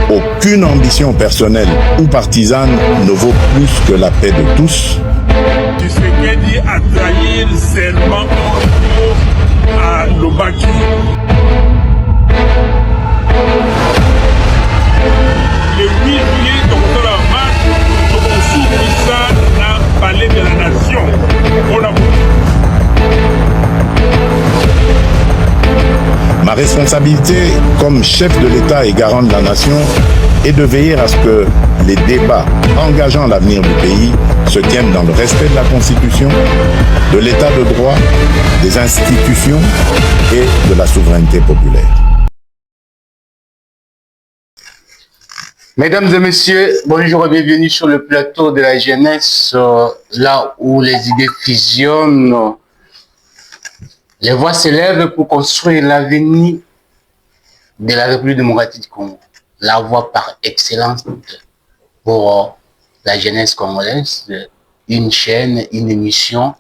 Aucune ambition personnelle ou partisane ne vaut plus que la paix de tous. Tshisekedi a trahi le serment à Lobaki. Le 8 juillet, dans la marche, nous avons soutenu ça dans le palais de la nation. On a... Ma responsabilité comme chef de l'État et garant de la nation est de veiller à ce que les débats engageant l'avenir du pays se tiennent dans le respect de la Constitution, de l'État de droit, des institutions et de la souveraineté populaire. Mesdames et messieurs, bonjour et bienvenue sur le plateau de la jeunesse, là où les idées fusionnent. Les voix s'élèvent pour construire l'avenir de la République démocratique du Congo. La voix par excellence pour la jeunesse congolaise, une chaîne, une émission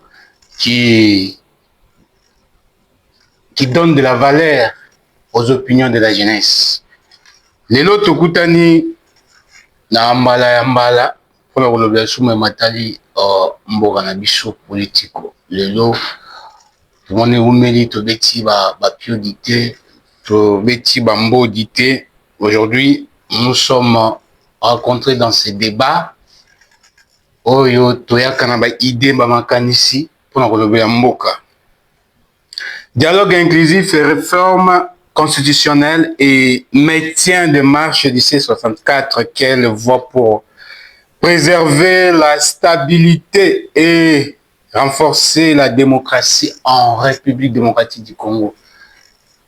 qui donne de la valeur aux opinions de la jeunesse. Lelo tokutani na mbala pour kolobela sumu matali mboka na biso politiko. Lelo tumone umeli tobeti ba piodité, tobeti ba mbodité. Aujourd'hui, nous sommes rencontrés dans ces débats. Oyo toyakana ba idée ba makanisi pour kolobela mboka. Dialogue inclusif et réforme constitutionnelle et maintien de marche du C64 qu'elle voit pour préserver la stabilité et renforcer la démocratie en République démocratique du Congo.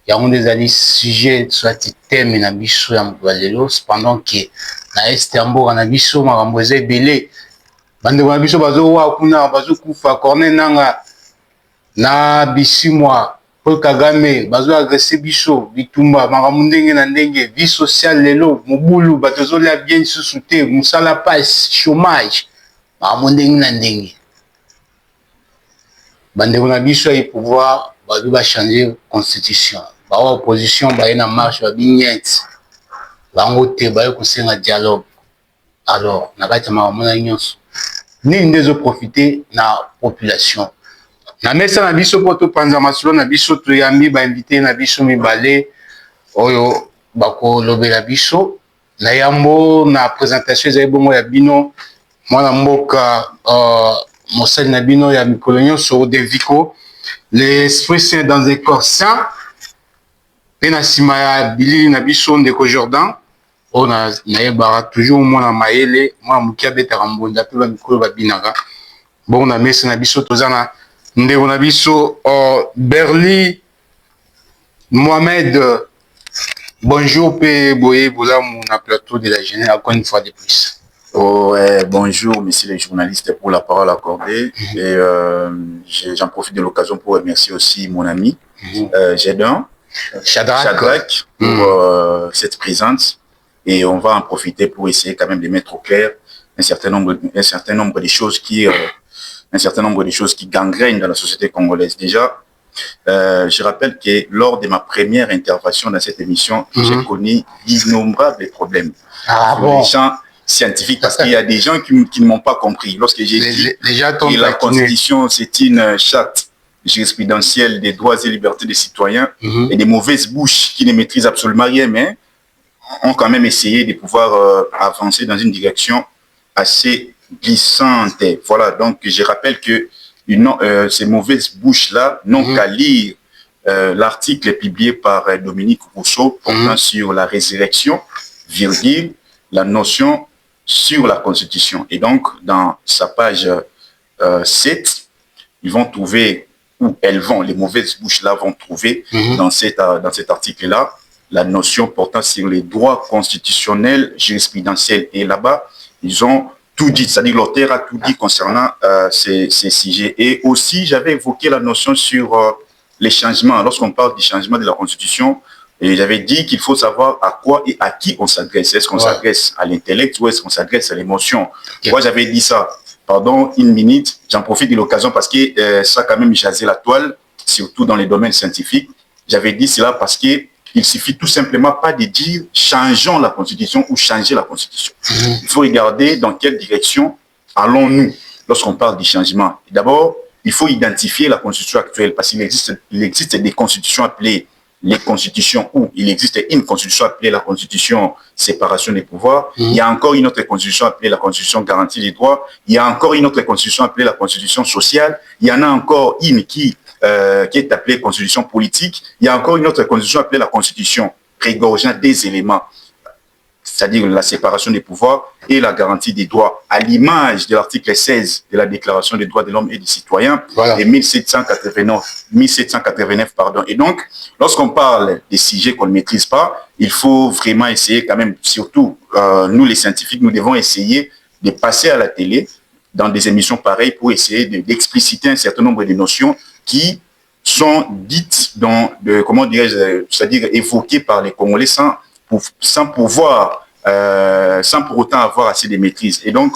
Il y a des années sujet soit thème na biso ya mbalelo cependant que na Estambo na biso makamboze belé bande na biso bazo wa kuna bazo kufa corner nanga na bisimwa Paul Kagame bazo agresser biso bitumba makambo ndenge na ndenge vie sociale lelo mobulu batozo la bien sous-souté musala passe chômage makambo ndenge na ndenge bande na biso et pouvoir bazo ba changer constitution ba opposition ba na marche ba bignette bango te ba ko senga dialogue alors na kati makambo na nyonso ni ndezo profiter na population. Na mesa na biso poto panza masolo na biso to yambi ba invité na biso mibale oyo bako lobela biso na yambo na présentation ezali bongo ya bino mwana mboka mosali na bino ya mikolo nyonso de Vico l'esprit saint dans un corps saint pe na sima ya bilili na biso ndeko Jordan ona na yebara toujours mwana mayele mwana mukia betaka mbonda pe ba mikolo babinaka bongo na mesa na biso tozana ndeko na biso Berli Mohamed, bonjour pe boye bolamu na plateau de la jeunesse encore une fois de plus. Bonjour messieurs les journalistes pour la parole accordée et j'en profite de l'occasion pour remercier aussi mon ami Jedin Shadrach pour cette présence et on va en profiter pour essayer quand même de mettre au clair un certain nombre de choses qui gangrènent dans la société congolaise. Déjà, je rappelle que lors de ma première intervention dans cette émission, j'ai connu d'innombrables problèmes sur les champs scientifiques parce qu'il y a des gens qui ne m'ont pas compris. Lorsque j'ai dit que la Constitution, c'est une charte jurisprudentielle des droits et libertés des citoyens et des mauvaises bouches qui ne maîtrisent absolument rien, mais ont quand même essayé de pouvoir avancer dans une direction assez glissante. Voilà, donc je rappelle que ces mauvaises bouches-là n'ont qu'à lire l'article publié par Dominique Rousseau portant sur la résurrection, virgule, la notion sur la Constitution. Et donc, dans sa page 7, ils vont trouver, ou elles vont, les mauvaises bouches-là vont trouver dans cet article-là, la notion portant sur les droits constitutionnels, jurisprudentiels. Et là-bas, ils ont tout dit, c'est-à-dire l'auteur a tout dit concernant ces sujets. Et aussi, j'avais évoqué la notion sur les changements. Lorsqu'on parle du changement de la Constitution, et j'avais dit qu'il faut savoir à quoi et à qui on s'adresse. Est-ce qu'on s'adresse à l'intellect ou est-ce qu'on s'adresse à l'émotion? Moi, j'avais dit ça. Pardon, une minute, j'en profite de l'occasion parce que ça quand même jasé la toile, surtout dans les domaines scientifiques. J'avais dit cela parce que il suffit tout simplement pas de dire changeons la Constitution ou changer la Constitution. Il faut regarder dans quelle direction allons-nous lorsqu'on parle du changement. D'abord, il faut identifier la Constitution actuelle parce qu'il existe des constitutions appelées les constitutions où il existe une constitution appelée la Constitution séparation des pouvoirs. Il y a encore une autre constitution appelée la Constitution garantie des droits. Il y a encore une autre constitution appelée la Constitution sociale. Il y en a encore une qui est appelée Constitution politique. Il y a encore une autre constitution appelée la Constitution régorgeant des éléments, c'est-à-dire la séparation des pouvoirs et la garantie des droits, à l'image de l'article 16 de la Déclaration des droits de l'homme et des citoyens de 1789. Et donc, lorsqu'on parle des sujets qu'on ne maîtrise pas, il faut vraiment essayer quand même, surtout nous les scientifiques, nous devons essayer de passer à la télé dans des émissions pareilles pour essayer d'expliciter un certain nombre de notions qui sont dites comment dirais-je, c'est-à-dire évoquées par les Congolais sans pour autant avoir assez de maîtrise. Et donc,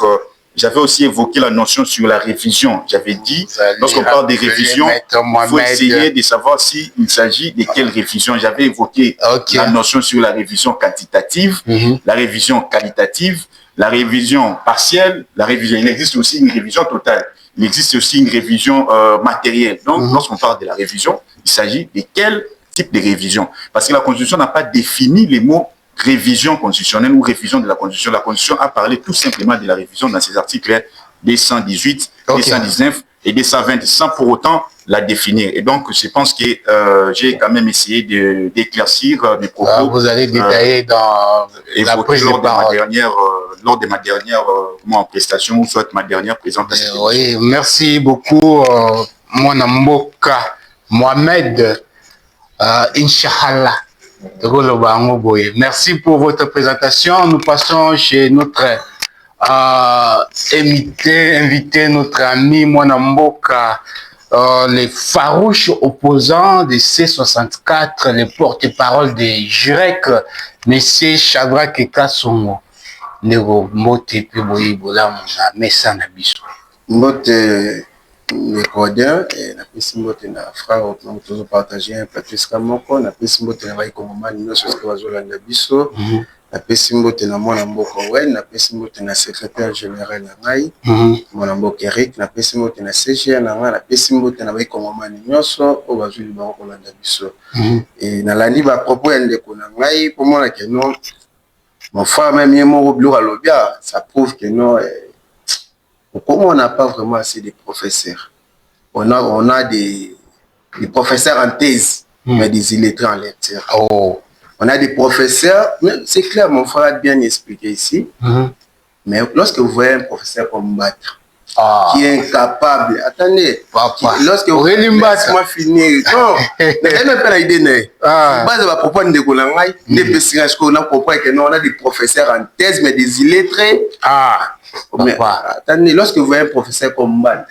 j'avais aussi évoqué la notion sur la révision. J'avais dit, lorsqu'on parle des révisions, il faut essayer de savoir s'il s'agit de quelle révision. J'avais évoqué la notion sur la révision quantitative, la révision qualitative, la révision partielle, la révision. Il existe aussi une révision totale. Il existe aussi une révision matérielle. Donc, lorsqu'on parle de la révision, il s'agit de quel type de révision. Parce que la Constitution n'a pas défini les mots révision constitutionnelle ou révision de la Constitution. La Constitution a parlé tout simplement de la révision dans ses articles 218, 219 et 220, sans pour autant la définir. Et donc, je pense que j'ai quand même essayé d'éclaircir mes propos. Vous allez détailler dans la prise de parole. Lors de ma dernière prestation, ou soit ma dernière présentation. Oui, merci beaucoup, mon Mboka Mohamed, Inch'Allah. Merci pour votre présentation. Nous passons chez notre invité, notre ami Mwanamboka, les farouches opposants de C64, les porte-parole des JUREC, M. Shadrack Kasongo. Nego Mbote Piboyi Bola Mesa Nabiso. Mbote Recordien, et la piste Mbote na frère, nous avons partagé un Patrice Kamoko, la piste Mbote na Vaikomomani, nous sommes Kawazola Nabiso, la piste Mbote na Mwanamboka Wen, la piste Mbote na secrétaire général na Ngai, Mwanamboka Eric, la piste Mbote na CGN na Ngai, la piste Mbote na Vaikomomani, nous sommes Kawazola Nabiso. Et na landi ba propos yandeko na Ngai, pour moi, que non. Mon frère, même ça prouve que non, comment on n'a pas vraiment assez de professeurs. On a des professeurs en thèse, mais des illettrés en lecture. On a des professeurs, c'est clair, mon frère a bien expliqué ici, mais lorsque vous voyez un professeur combattre, qui est incapable, attendez, lorsque vous voyez moi finir, non, même pas l'idée, base va propos de Golangai, des personnages qu'on a propos que non, on a des professeurs en thèse, mais des illettrés. Mais attendez, lorsque vous voyez un professeur combattre,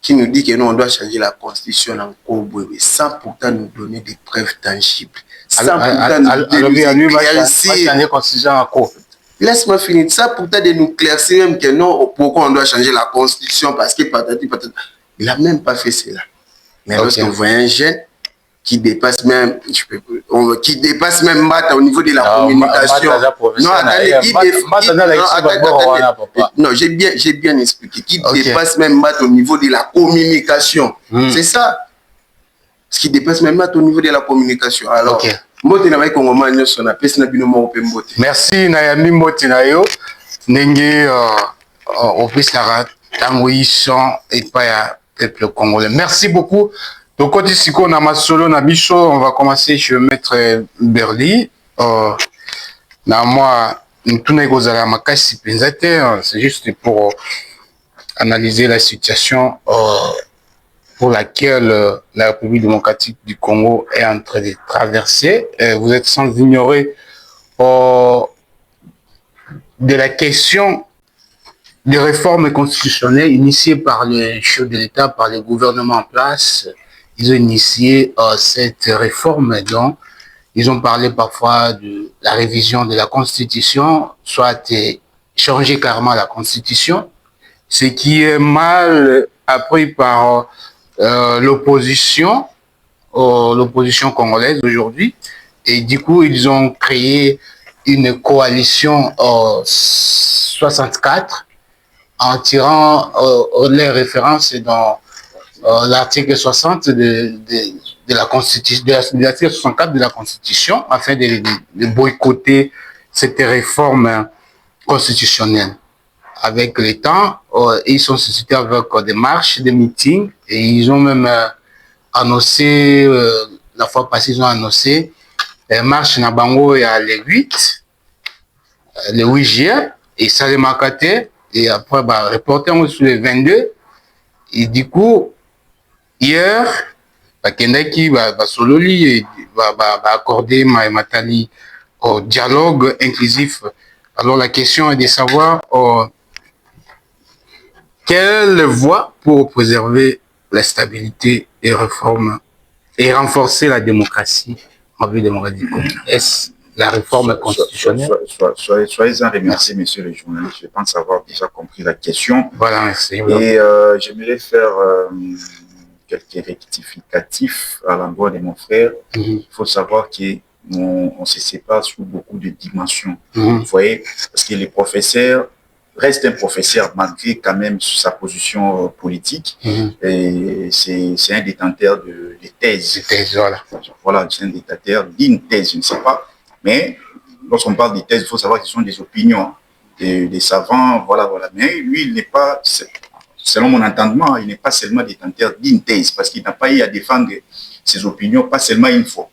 qui nous dit que non, on doit changer la constitution en Kobo, sans pourtant nous donner des preuves tangibles, sans pourtant nous donner la constitution en Kobo. Laisse-moi finir ça pour de nous claircir même que non, pourquoi on doit changer la constitution parce que patati. Il n'a même pas fait cela. Mais lorsque vous voyez un jeune qui dépasse même, Mata au niveau de la communication. Non, j'ai bien expliqué. Qui dépasse même Mata au niveau de la communication. C'est ça. Ce qui dépasse même Mata au niveau de la communication. Alors. Merci Nayami Mbote Nayo. Nenge opesara tango son et pas ya peuple congolais. Merci beaucoup. Donc quand ici on a ma solo na biso, on va commencer chez maître Berly. Na moi tout négozala makasi penzate, c'est juste pour analyser la situation pour laquelle la République démocratique du Congo est en train de traverser. Vous êtes sans ignorer de la question des réformes constitutionnelles initiées par le chef de l'État, par le gouvernement en place. Ils ont initié cette réforme, donc ils ont parlé parfois de la révision de la Constitution, soit changer carrément la Constitution, ce qui est mal appris par l'opposition, l'opposition congolaise aujourd'hui. Et du coup, ils ont créé une coalition 64 en tirant les références dans l'article 60 de la Constitution, de l'article 64 de la Constitution, afin de boycotter cette réforme constitutionnelle. Avec le temps, ils sont suscités avec des marches, des meetings, et ils ont même annoncé, la fois passée, ils ont annoncé marche Nabango et le 8 juillet, et ça les marquait, et après, reporter sur le 22, et du coup, hier, Kendaki va sololi va accorder Matali au dialogue inclusif. Alors la question est de savoir quelle voie pour préserver la stabilité et réforme et renforcer la démocratie en vue démocratique. Est-ce la réforme constitutionnelle? Soyez-en remerciés, monsieur le journaliste. Je pense avoir déjà compris la question. Voilà, merci. Et j'aimerais faire quelques rectificatifs à l'endroit de mon frère. Il faut savoir qu'on se sépare sous beaucoup de dimensions. Vous voyez, parce que le professeur reste un professeur malgré quand même sa position politique. Et c'est un détenteur de thèse. Voilà, c'est un détenteur d'une thèse, je ne sais pas. Mais lorsqu'on parle de thèse, il faut savoir que ce sont des opinions des savants. Voilà. Mais lui, il n'est pas... Selon mon entendement, il n'est pas seulement détenteur d'une thèse, parce qu'il n'a pas eu à défendre ses opinions, pas seulement une fois.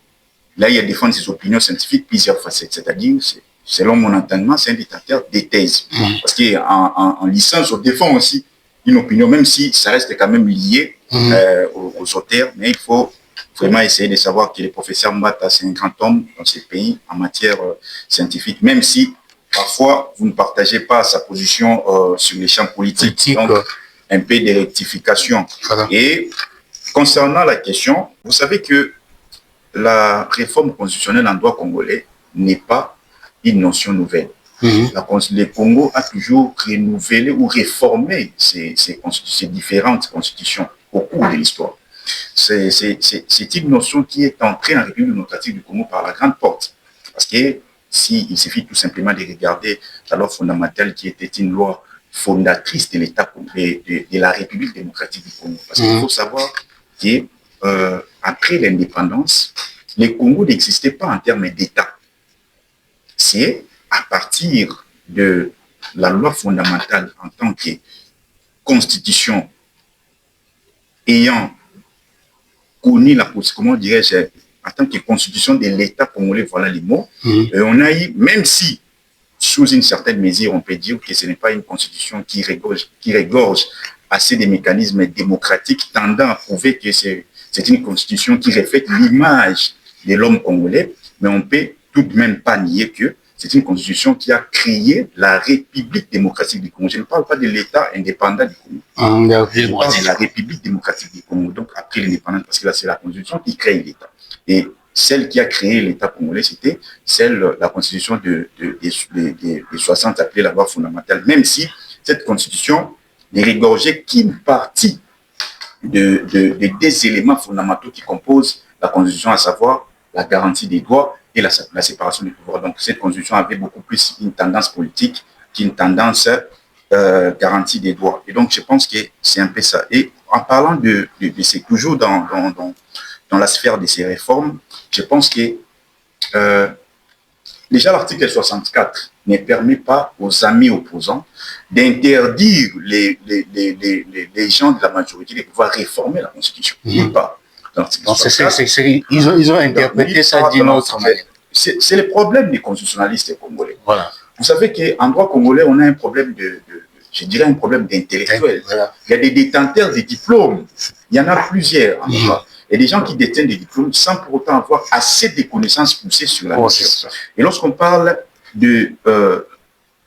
Là, il a défendu ses opinions scientifiques plusieurs fois. C'est-à-dire, selon mon entendement, c'est un détenteur des thèses. Parce qu'en licence, on défend aussi une opinion, même si ça reste quand même lié aux auteurs, mais il faut vraiment essayer de savoir que le professeur Mbata, c'est un grand homme dans ce pays en matière scientifique, même si parfois vous ne partagez pas sa position sur les champs politiques. Donc, un peu de rectification. Voilà. Et concernant la question, vous savez que la réforme constitutionnelle en droit congolais n'est pas une notion nouvelle. Le Congo a toujours renouvelé ou réformé ces différentes constitutions au cours de l'histoire. C'est une notion qui est entrée en République démocratique du Congo par la grande porte. Parce que il suffit tout simplement de regarder la loi fondamentale qui était une loi fondatrice de l'État, de la République démocratique du Congo. Parce qu'il faut savoir qu'après l'indépendance, le Congo n'existait pas en termes d'État. C'est à partir de la loi fondamentale en tant que constitution ayant connu la possibilité, comment dirais-je, en tant que constitution de l'État congolais, voilà les mots, et on a eu, même si sous une certaine mesure, on peut dire que ce n'est pas une constitution qui régorge assez des mécanismes démocratiques tendant à prouver que c'est une constitution qui reflète l'image de l'homme congolais, mais on ne peut tout de même pas nier que c'est une constitution qui a créé la République démocratique du Congo. Je ne parle pas de l'État indépendant du Congo. Je parle de la République démocratique du Congo. Donc après l'indépendance, parce que là c'est la constitution qui crée l'État. Et celle qui a créé l'État congolais, c'était la constitution des 60 appelée la loi fondamentale, même si cette constitution ne régorgeait qu'une partie des éléments fondamentaux qui composent la constitution, à savoir la garantie des droits et la séparation des pouvoirs. Donc cette constitution avait beaucoup plus une tendance politique qu'une tendance garantie des droits. Et donc je pense que c'est un peu ça. Et en parlant de c'est toujours dans la sphère de ces réformes, je pense que déjà l'article 64 ne permet pas aux amis opposants d'interdire les gens de la majorité de pouvoir réformer la Constitution. Pas. Ils ont interprété ça d'une autre manière. C'est le problème des constitutionnalistes congolais. Voilà. Vous savez qu'en droit congolais, on a un problème je dirais un problème d'intellectuel. Voilà. Il y a des détenteurs de diplômes. Il y en a plusieurs en droit. Il y a des gens qui détiennent des diplômes sans pour autant avoir assez de connaissances poussées sur la question. Et lorsqu'on parle de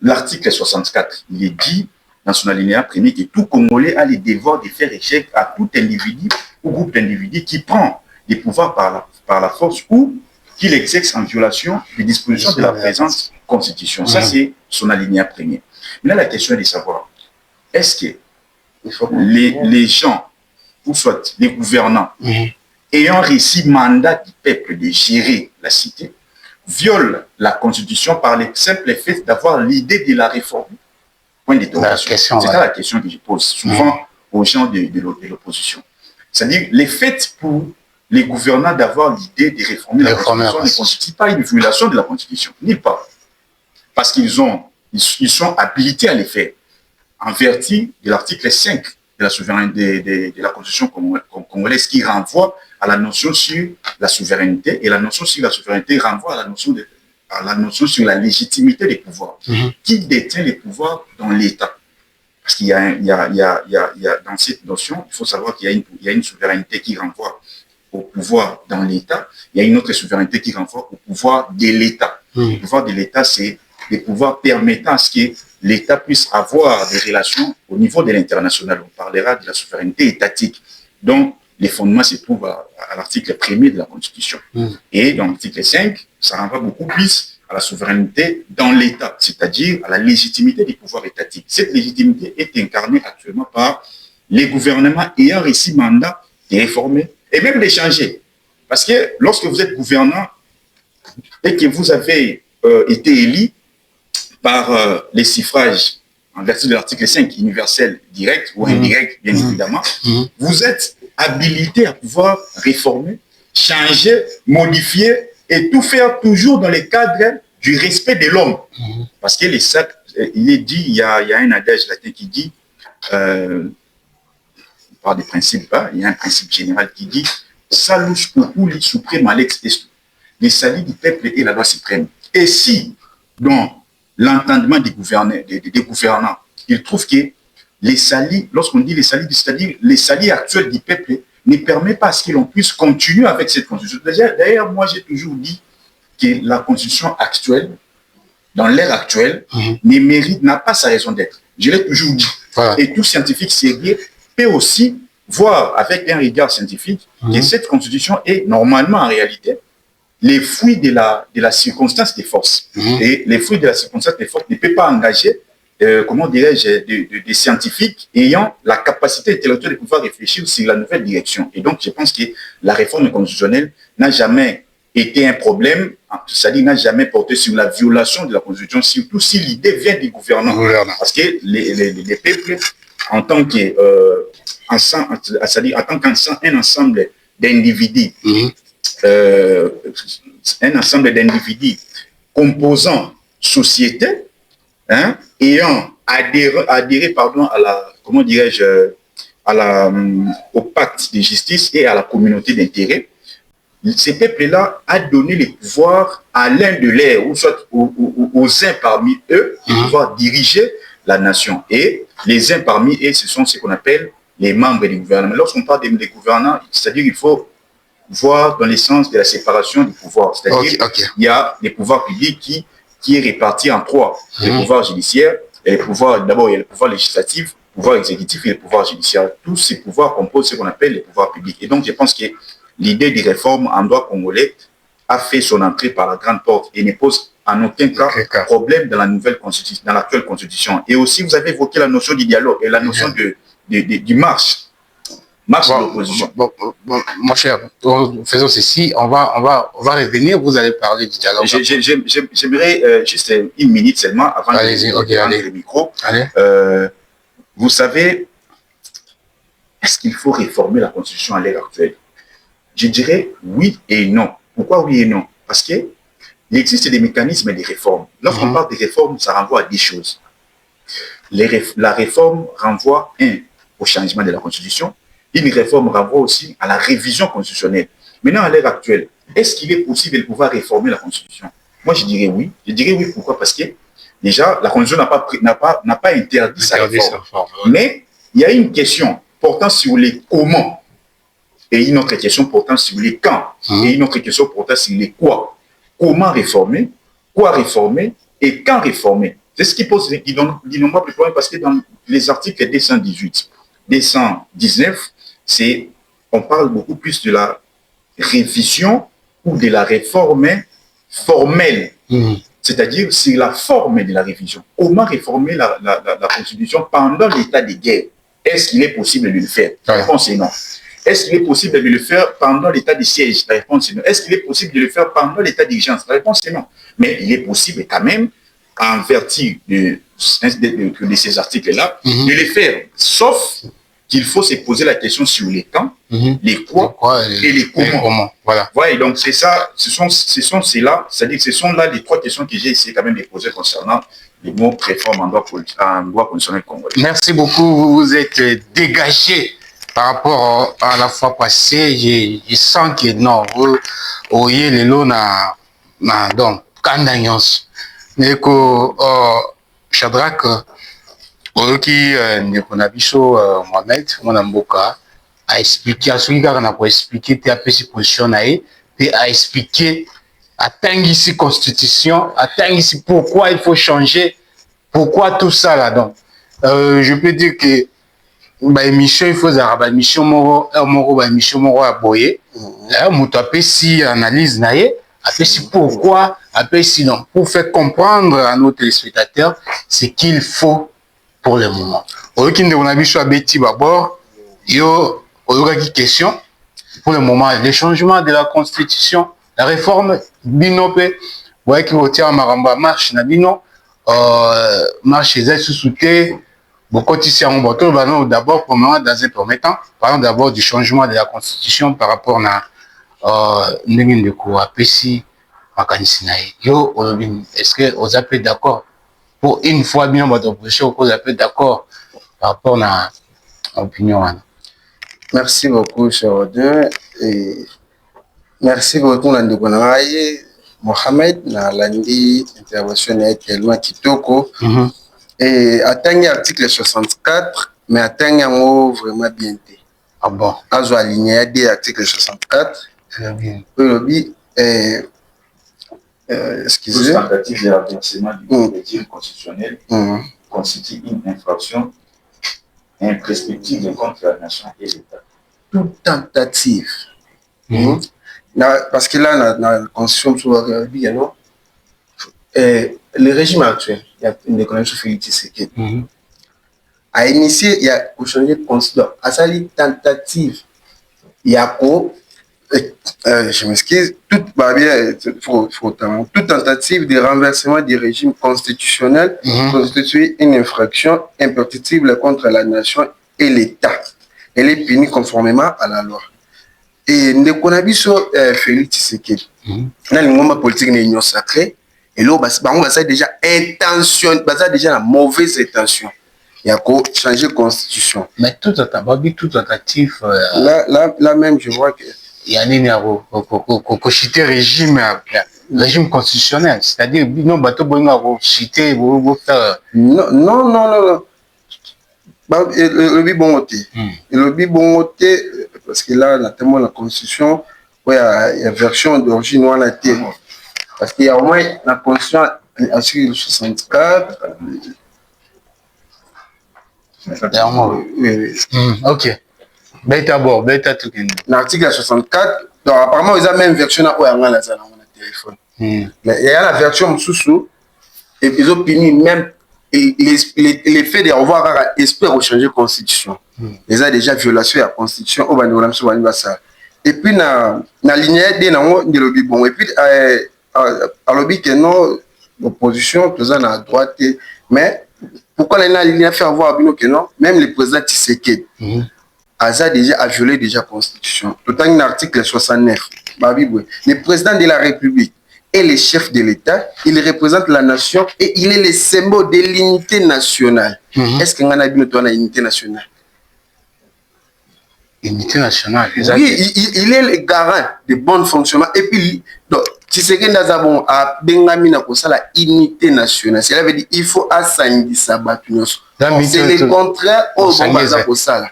l'article 64, il est dit dans son alinéa premier que tout Congolais a le devoir de faire échec à tout individu ou groupe d'individus qui prend des pouvoirs par la force ou qui l'exerce en violation des dispositions de la présente Constitution. Ça, c'est son alinéa premier. Maintenant, la question est de savoir, est-ce que les gens, ou soit les gouvernants, ayant reçu mandat du peuple de gérer la cité, viole la Constitution par le simple fait d'avoir l'idée de la réforme. Point d'interrogation. C'est ça la question que je pose souvent aux gens de l'opposition. C'est-à-dire, les faits pour les gouvernants d'avoir l'idée de réformer la Constitution ne constituent pas une violation de la Constitution, ni pas. Parce qu'ils sont habilités à les faire, en vertu de l'article 5 de la souveraineté de la Constitution congolaise qui renvoie à la notion sur la souveraineté, et la notion sur la souveraineté renvoie à la notion sur la légitimité des pouvoirs. Qui détient les pouvoirs dans l'État? Parce qu'il y a dans cette notion, il faut savoir qu'il y a une souveraineté qui renvoie au pouvoir dans l'État, il y a une autre souveraineté qui renvoie au pouvoir de l'État. Le pouvoir de l'État, c'est des pouvoirs permettant à ce que l'État puisse avoir des relations au niveau de l'international. On parlera de la souveraineté étatique. Donc, les fondements se trouvent à l'article 1er de la Constitution. Et dans l'article 5, ça renvoie beaucoup plus à la souveraineté dans l'État, c'est-à-dire à la légitimité des pouvoirs étatiques. Cette légitimité est incarnée actuellement par les gouvernements ayant reçu mandat de réformer et même de changer. Parce que lorsque vous êtes gouvernant et que vous avez été élu par les suffrages en vertu de l'article 5 universel direct ou indirect, bien évidemment, vous êtes habilité à pouvoir réformer, changer, modifier et tout faire toujours dans le cadre du respect de l'homme. Parce que il est dit, il y a un adage latin qui dit, on parle des principes, il y a un principe général qui dit salus populi suprema lex est. Le salut du peuple est la loi suprême. Et si, dans l'entendement des gouvernants, ils trouvent que les salis, lorsqu'on dit les salis, c'est-à-dire les salis actuels du peuple, ne permet pas à ce que l'on puisse continuer avec cette constitution. D'ailleurs, moi, j'ai toujours dit que la constitution actuelle, dans l'ère actuelle, n'a pas sa raison d'être. Je l'ai toujours dit. Et tout scientifique sérieux peut aussi voir avec un regard scientifique que cette constitution est normalement, en réalité, les fruits de la circonstance des forces. Et les fruits de la circonstance des forces ne peuvent pas engager, comment dirais-je, des scientifiques ayant la capacité intellectuelle de pouvoir réfléchir sur la nouvelle direction. Et donc, je pense que la réforme constitutionnelle n'a jamais été un problème, c'est-à-dire n'a jamais porté sur la violation de la Constitution, surtout si l'idée vient des gouvernants. Parce que les peuples, en tant qu'un ensemble d'individus, un ensemble d'individus composant société, ayant adhéré à la, comment dirais-je, au pacte de justice et à la communauté d'intérêt, ces peuples-là a donné les pouvoirs à l'un de leurs, ou soit aux uns parmi eux, de pouvoir diriger la nation. Et les uns parmi eux, ce sont ce qu'on appelle les membres du gouvernement. Lorsqu'on parle des gouvernants, c'est-à-dire qu'il faut voir dans le sens de la séparation du pouvoir. C'est-à-dire il y a les pouvoirs publics qui est réparti en trois. Le pouvoir judiciaire, et d'abord il y a le pouvoir législatif, le pouvoir exécutif et le pouvoir judiciaire. Tous ces pouvoirs composent ce qu'on appelle les pouvoirs publics. Et donc je pense que l'idée des réformes en droit congolais a fait son entrée par la grande porte et ne pose en aucun cas problème dans la nouvelle constitution, dans l'actuelle constitution. Et aussi vous avez évoqué la notion du dialogue et la notion du marche de l'opposition. Mon cher, faisons ceci, on va revenir, vous allez parler du dialogue. J'aimerais juste une minute seulement avant de prendre le micro. Vous savez, est-ce qu'il faut réformer la Constitution à l'ère actuelle? Je dirais oui et non. Pourquoi oui et non? Parce qu'il existe des mécanismes de réforme. Lorsqu'on parle de réforme, ça renvoie à des choses. La réforme renvoie, au changement de la Constitution. Une réforme renvoie aussi à la révision constitutionnelle. Maintenant, à l'ère actuelle, est-ce qu'il est possible de pouvoir réformer la Constitution? Moi, je dirais oui. Je dirais oui, pourquoi? Parce que, déjà, la Constitution n'a pas interdit sa réforme. Mais, il y a une question portant sur les comment, et une autre question portant sur les quand, et une autre question portant sur les quoi. Comment réformer, quoi réformer, et quand réformer. C'est ce qui pose d'innombrables problèmes, parce que dans les articles 218, 219, on parle beaucoup plus de la révision ou de la réforme formelle, c'est-à-dire c'est la forme de la révision. Comment réformer la Constitution pendant l'état de guerre? Est-ce qu'il est possible de le faire? La réponse est non. Est-ce qu'il est possible de le faire pendant l'état de siège? La réponse est non. Est-ce qu'il est possible de le faire pendant l'état d'urgence? La réponse est non. Mais il est possible quand même, en vertu de ces articles-là, de les faire, sauf qu'il faut se poser la question sur les temps, les quoi et les comment. Voilà. Voilà, donc c'est ça, ce sont là, c'est-à-dire que ce sont là les trois questions que j'ai essayé quand même de poser concernant les mots réforme en droit constitutionnel congolais. Merci beaucoup, vous vous êtes dégagé par rapport à la fois passée. Je sens que non, vous voyez les lots donc Kandanyos. Neko Shadrach, Oyoki Nekonabiso Mohamed, mon amboka, a expliqué, à celui qui a expliqué, tu as pu se positionner, tu as expliqué, atteindre ici constitution, atteindre ici pourquoi il faut changer, pourquoi tout ça là. Donc, je peux dire que l'émission, il faut dire, l'émission moro à boyer, on peut si analyse naïe. Après, c'est pourquoi, après, sinon, pour faire comprendre à nos téléspectateurs ce qu'il faut pour le moment. Aujourd'hui, on a vu sur Betty Babor, il y a une question pour le moment, le changement de la constitution, la réforme, Binope, vous voyez qu'il retient à Maramba, marche, Nabino, marche chez elle sous-souté, beaucoup ici en bateau, d'abord, pour le moment, dans un premier temps, parlons d'abord du changement de la constitution par rapport à est-ce que vous êtes d'accord pour une fois bien votre opposition, vous êtes d'accord par rapport à l'opinion? Merci beaucoup, cher Odin, et merci beaucoup, Mohamed, na landi intervention est tellement kitoko, et atteindre l'article 64, mais atteindre un mot vraiment bien. Ah bon? Azo aligné à l'article 64. Lobby, excusez. Toute tentative de renversement du régime constitutionnel constitue une infraction imprescriptible contre la nation et l'État. Toute tentative. Parce que là, dans la constitution, le régime actuel, il y a une déclaration Félix Tshisekedi. A initié, il y a changé de constitution. À sa tentative, il y a je m'excuse, toute tentative de renversement du régime constitutionnel constitue une infraction imperceptible contre la nation et l'État. Elle est punie conformément à la loi. Et nous connaissons Félix Tshisekedi. Dans le moment politique, il y a une union sacrée. Et là, c'est déjà intention, déjà la mauvaise intention. Il y a qu'à changer de constitution. Mais tout tentative. Là même, je vois que. Il y a un régime constitutionnel, c'est-à-dire non bateau bongo citer vous faire non le bongoté parce que là notamment la constitution il y a version d'origine ou la terre parce qu'il y a au moins la constitution article 64 ok. L'article 64, donc apparemment, ils ont même version dans le téléphone. Mais il y a la version sous et ils ont puni même l'effet de revoir un esprit de changer la constitution. Ils ont déjà violation de la constitution. Et puis, dans la ligne D, bon. Et puis, à l'objet que non, l'opposition, tout à droite. Mais pourquoi la ligne fait avoir que non, même le président Tshisekedi. Aza déjà a violé déjà la Constitution. Tout en l'article 69. Le président de la République est le chef de l'État, il représente la nation et il est le symbole de l'unité nationale. Est-ce qu'il y a une unité nationale? Unité nationale. Oui, il est le garant de bon fonctionnement. Et puis, Tshisekedi Nazabon a bengami na kosala unité nationale. Cela veut dire qu'il faut assigner sa bâtiment. C'est le contraire au Bambaza Kosala.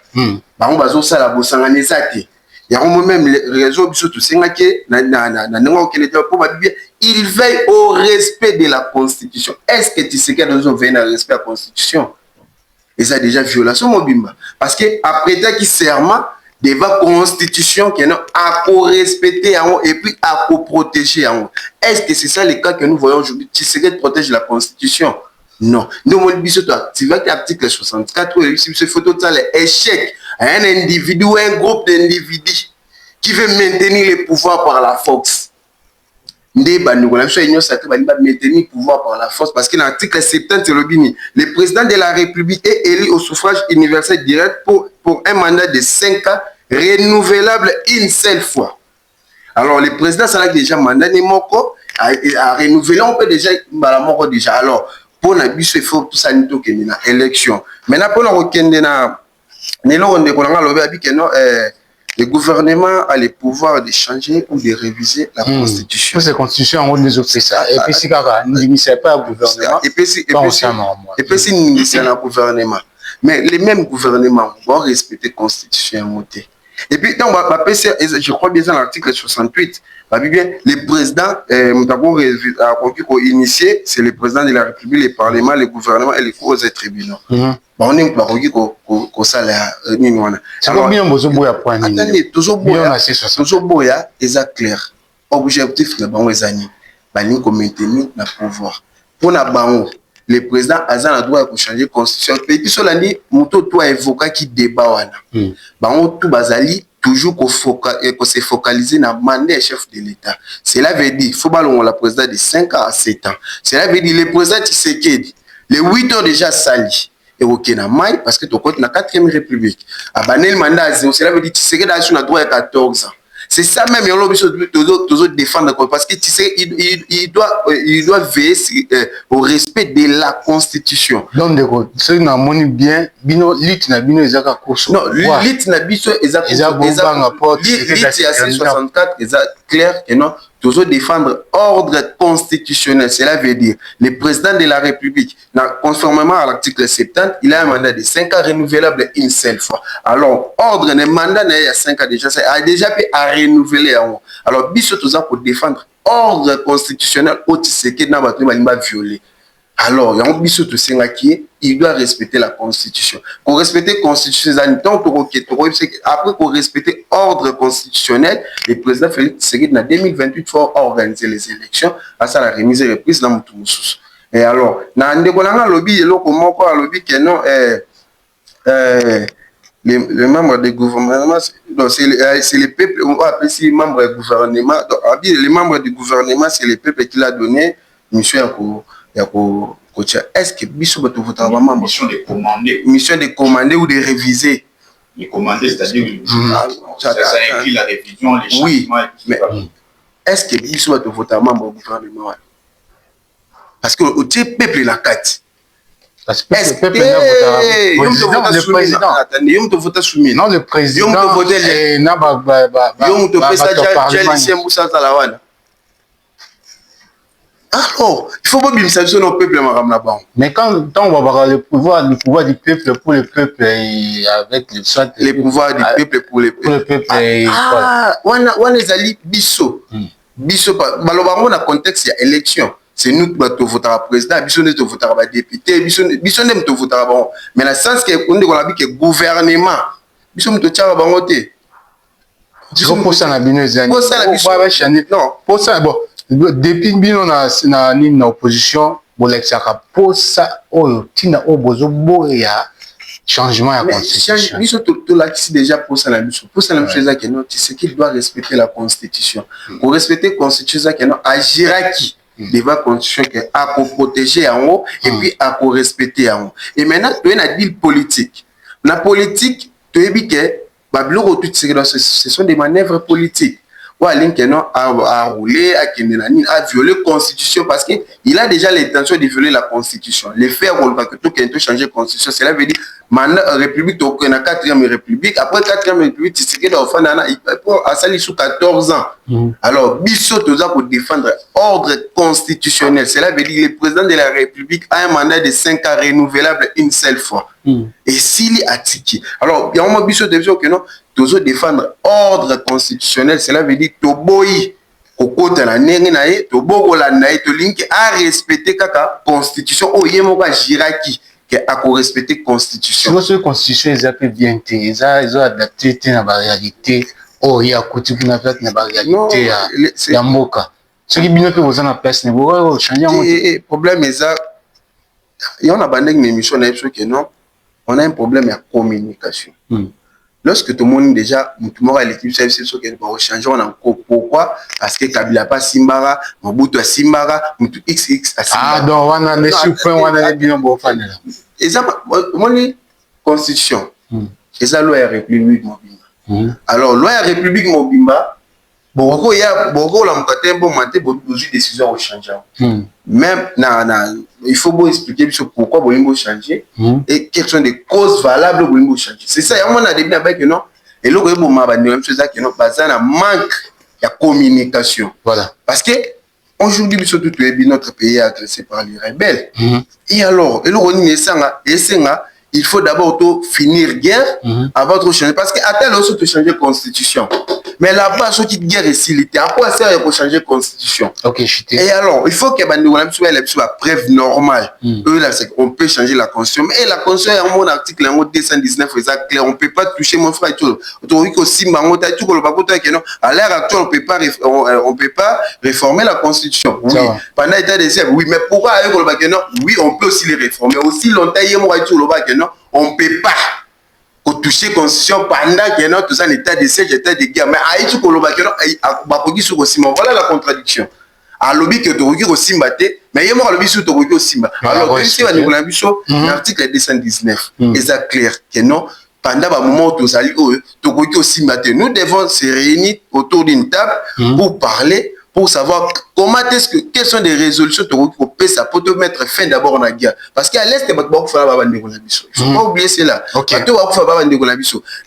Bambaza Sala Bosanganezate. Il y a même les réseaux biso tout sengake il veille au respect de la Constitution. Est-ce que Tshisekedi Nazabon veille au respect de la Constitution? Et ça a déjà violation Mobimba. Parce que après qu'il serment devant la Constitution qui est à respecter et puis à protéger. Est-ce que c'est ça le cas que nous voyons aujourd'hui? Tshisekedi protège la Constitution. Non. Nous, on dit que tu activé l'article 64, c'est photo de l'échec à un individu ou un groupe d'individus qui veut maintenir le pouvoir par la force. Nous avons maintenir le pouvoir par la force parce que dans l'article 70, le président de la République est élu au suffrage universel direct pour un mandat de 5 ans renouvelable une seule fois. Alors, le président, ça a déjà mandat à renouveler, on peut déjà, déjà. Alors, pour la il faut tout ça, nous avons élection. Maintenant, pour le gouvernement a le pouvoir de changer ou de réviser la Constitution. Pour cette Constitution, on nous offre ça. Et puis, si nous ne pas le gouvernement, et puis, si nous sommes le gouvernement, mais les mêmes gouvernements vont respecter la Constitution. Et puis, dans je crois bien dans l'article 68, le président a initié, c'est le président de la République, le Parlement, le gouvernement et les cours et tribunaux. On est pas ça là. Alors, bien boya point. Attendez, toujours boya, c'est clair. Objectif de bon les années, maintenir le pouvoir. Pour la banque, le président a le droit de changer la constitution. Et puis, sur l'année, Mouto doit évoquer qui débat. Tout bazali, toujours qu'on se focalise dans le mandat chef de l'État. Cela veut dire qu'il faut que la présidence de 5 ans à 7 ans. Cela veut dire que le président Tshisekedi, les 8 ans déjà sali. Et au Kenamaï, parce que tu es dans la 4e République. Le mandat à 0, cela veut dire que Tshisekedi a droit à 14 ans. C'est ça même, il doit défendre parce que tu sais, il doit veiller au respect de la Constitution. Donc, ceux qui n'ont bien, bino lit na bino ezaka koso. Non, lit na biso ezaka lit c'est 64, c'est clair que non, toujours défendre ordre constitutionnel. Cela veut dire le président de la République, conformément à l'article 70, il a un mandat de 5 ans renouvelable une seule fois. Alors, ordre de mandat il y a 5 ans déjà, ça a déjà pu à renouveler. Alors, biso tout ça pour défendre ordre constitutionnel au Tshisekedi n'a pas violé. Alors, il doit respecter la Constitution. Pour respecter la Constitution, après pour respecter l'ordre constitutionnel, le président Félix Tshisekedi, en 2028, il faut organiser les élections. À ça, la remise et reprise dans le Moutoumoussous. Et alors, dans le lobby, les membres du gouvernement, c'est le peuple, on va appeler ça les membres du gouvernement. Les membres du gouvernement, c'est le peuple qui l'a donné, monsieur est-ce que Bissou va voter vraiment mission de commander? Mission de commander ou de réviser? De commander, c'est-à-dire ça inclut la révision, les changements. Oui, mais est-ce que Bissou va voter membre du gouvernement? Parce que le peuple la carte. Est-ce que le peuple le président? Attendez, il vote soumis. Non, le président. Il vote alors, il faut pas bien s'amuser dans le peuple là-bas. Mais quand on va avoir le pouvoir du peuple pour le peuple et avec le pouvoir du peuple pour le peuple. On les alliés bisso. Bisso, on a contexte il y a élection. C'est nous qui votons président, bisso nous votons député, bisso nous votons. Mais dans le sens que on dit qu'on a dit que gouvernement, bisso nous tient à voter. Pour ça la binoise. Pour ça la bisso. Non, pour ça bon. Depuis bino na opposition bolexaka pour ça tina obozo boya changement à constitution. Biso tout là qui déjà pour ça la biso. Pour ça la chose que non, c'est qu'il doit respecter la constitution. Pour respecter la constitution que non agiraki devant la constitution que à protéger en haut et puis à respecter en haut. Et maintenant tu as une deal politique. La politique tu es que bablo tout ce sont des manœuvres politiques. À rouler, à violer la Constitution parce qu'il a déjà l'intention de violer la Constitution. Le fait que changer la Constitution, cela veut dire que la République est la 4e République. Après la 4e République, il a sali sous 14 ans. Alors, Bissot pour défendre l'ordre constitutionnel. Cela veut dire que le président de la République a un mandat de 5 ans renouvelable une seule fois. Et s'il est attiqué. Alors, il y a un Bissot que non. Toujours défendre l'ordre constitutionnel, cela veut dire que Toboyi, Kokota la Nengenae, Tobogo la Nae, Tolink a respecté la constitution, Oyemoga Jiraki, qui a respecté la constitution. Si la constitution est bien, ils ont adapté la réalité, il y a côté pour la réalité, il y a Moka. Ce qui est bien que vous en avez place, vous avez changé. Le problème est ça, Et on a bandé une émission, on a un problème de communication. Lorsque tout le monde déjà, tout le monde à l'équipe, c'est ce qui va changer. Pourquoi? Parce que Kabila pas Simbara, Mobutu a Simbara, Mobutu XX a Simbara. Ah, donc on a les soupins, on a les bien beaux fans. Et ça, mon constitution, et ça, loi République Mobimba. Alors, loi République Mobimba, beaucoup il y a beaucoup la m'katé bon maté beaucoup de décisions au changer. Même il faut vous expliquer pourquoi vous changer et quelles sont les causes valables pour vous changer. C'est ça, on a des avec non et là vous m'a dit même chose ça que non pas ça manque de communication. Voilà. Parce que aujourd'hui surtout notre pays est agressé par les rebelles. Et alors, et là on est ça et ça il faut d'abord finir guerre avant de changer parce que à tel aussi de changer constitution. Mais là-bas, ce qui guerre est silité. À quoi sert pour changer la constitution? Ok, et alors, il faut que la preuve normale. Eux, là, c'est qu'on peut changer la constitution. Mais la constitution, mon article 219, c'est clair. On ne peut pas toucher mon frère. À l'heure actuelle, on ne peut pas réformer la constitution. Oui, pendant l'état des siècles, oui. Mais pourquoi oui, on peut aussi les réformer. Aussi longtemps, on ne peut pas. Pour toucher la constitution pendant qu'il y a tout ça, l'état de siège, l'état de guerre. Mais voilà la contradiction. À lobby que tu as aussi mbaté, mais il y a un lobby sur tu as aussi mbaté. Alors, ici, l'article 219, c'est clair que non, pendant le moment où tu as aussi mbaté, nous devons se réunir autour d'une table pour parler, pour savoir comment est-ce que, quelles sont les résolutions qu'on peut ça pour te mettre fin d'abord en guerre. Parce qu'à l'Est, il ne faut pas oublier cela.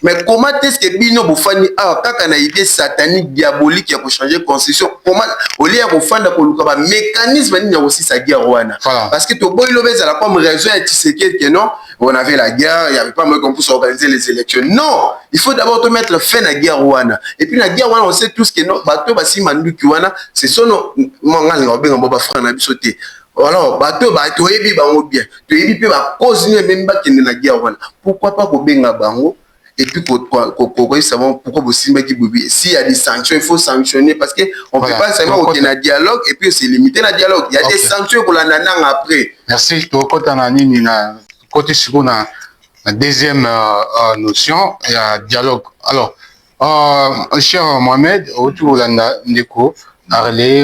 Mais comment est-ce que Bino Boufani a une idée satanique, diabolique qui a changé la constitution? Comment au lieu de faire un mécanisme il y a aussi sa guerre. Parce que tu as comme raison que non, on avait la guerre, il n'y avait pas moyen qu'on puisse organiser les élections. Non, il faut d'abord te mettre fin à la guerre. Et puis la guerre, on sait tous que non, c'est son alors, pourquoi pas bango et puis pourquoi s'il y a des sanctions, il faut sanctionner parce qu'on ne peut pas seulement aucun dialogue et puis c'est limité le dialogue. Il y a des sanctions pour la nana après. Merci. Côté sur la deuxième notion, il y a dialogue. Alors, cher Mohamed, autour de l'Andeko,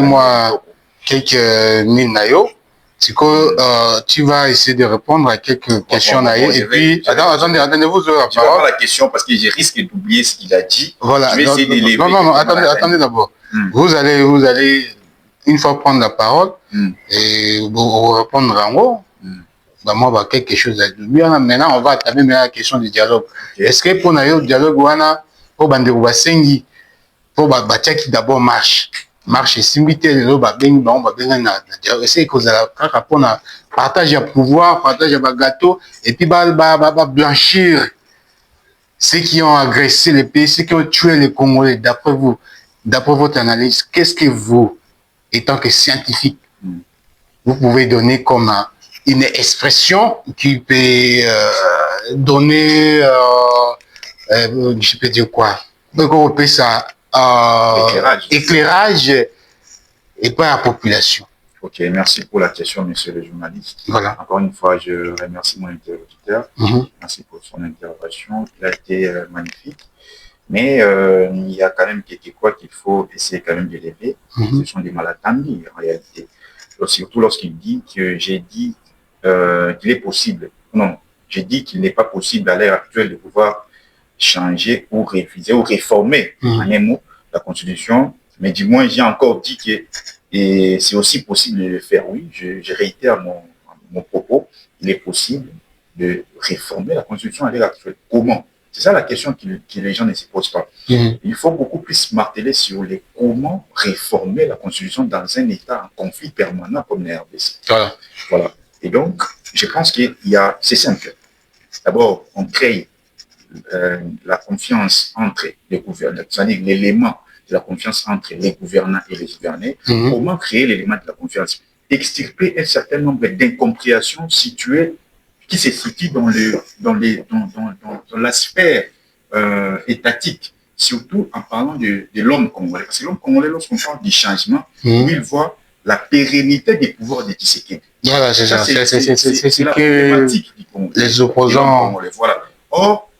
moi quelques Ninayo, c'est que tu vas essayer de répondre à quelques questions. Et puis, attendez-vous la parole. Je vais avoir la question parce que je risque d'oublier ce qu'il a dit. Voilà. Je vais essayer d'élever. Non, attendez d'abord. Vous allez une fois prendre la parole et vous répondre en haut. Moi, va quelque chose à dire. Maintenant, on va attaquer la question du dialogue. Est-ce que pour le dialogue, pour qui d'abord marche et s'imiter les autres, c'est que vous allez partager le pouvoir, partager le gâteau, et puis blanchir ceux qui ont agressé les pays, ceux qui ont tué les Congolais. D'après vous, d'après votre analyse, qu'est-ce que vous, étant que scientifique, vous pouvez donner comme une expression qui peut donner, je peux dire quoi, donc on peut ça éclairage et pas la population. Ok, merci pour la question, monsieur le journaliste. Voilà. Encore une fois, je remercie mon interlocuteur. Merci pour son intervention. Il a été magnifique. Mais il y a quand même quelque chose qu'il faut essayer quand même d'élever. Ce sont des malentendus en réalité. Surtout lorsqu'il dit que j'ai dit qu'il est possible. Non, j'ai dit qu'il n'est pas possible à l'heure actuelle de pouvoir changer ou réviser ou réformer en un mot la Constitution. Mais du moins, j'ai encore dit que c'est aussi possible de le faire. Oui, je réitère mon propos. Il est possible de réformer la Constitution à l'heure actuelle. Comment? C'est ça la question que les gens ne se posent pas. Il faut beaucoup plus marteler sur les comment réformer la Constitution dans un État en conflit permanent comme la RDC. Voilà. Et donc, je pense qu'il y a, c'est simple. D'abord, on crée la confiance entre les gouvernants, c'est-à-dire l'élément de la confiance entre les gouvernants et les gouvernés. Comment créer l'élément de la confiance? Extirper un certain nombre d'incompréhensions situées qui se situent dans la sphère étatique, surtout en parlant de l'homme congolais. Parce que l'homme congolais, lorsqu'on parle du changement, il voit la pérennité des pouvoirs de Tshisekedi. Voilà, c'est ça. C'est la que problématique du Congo. Les opposants... Voilà. Or,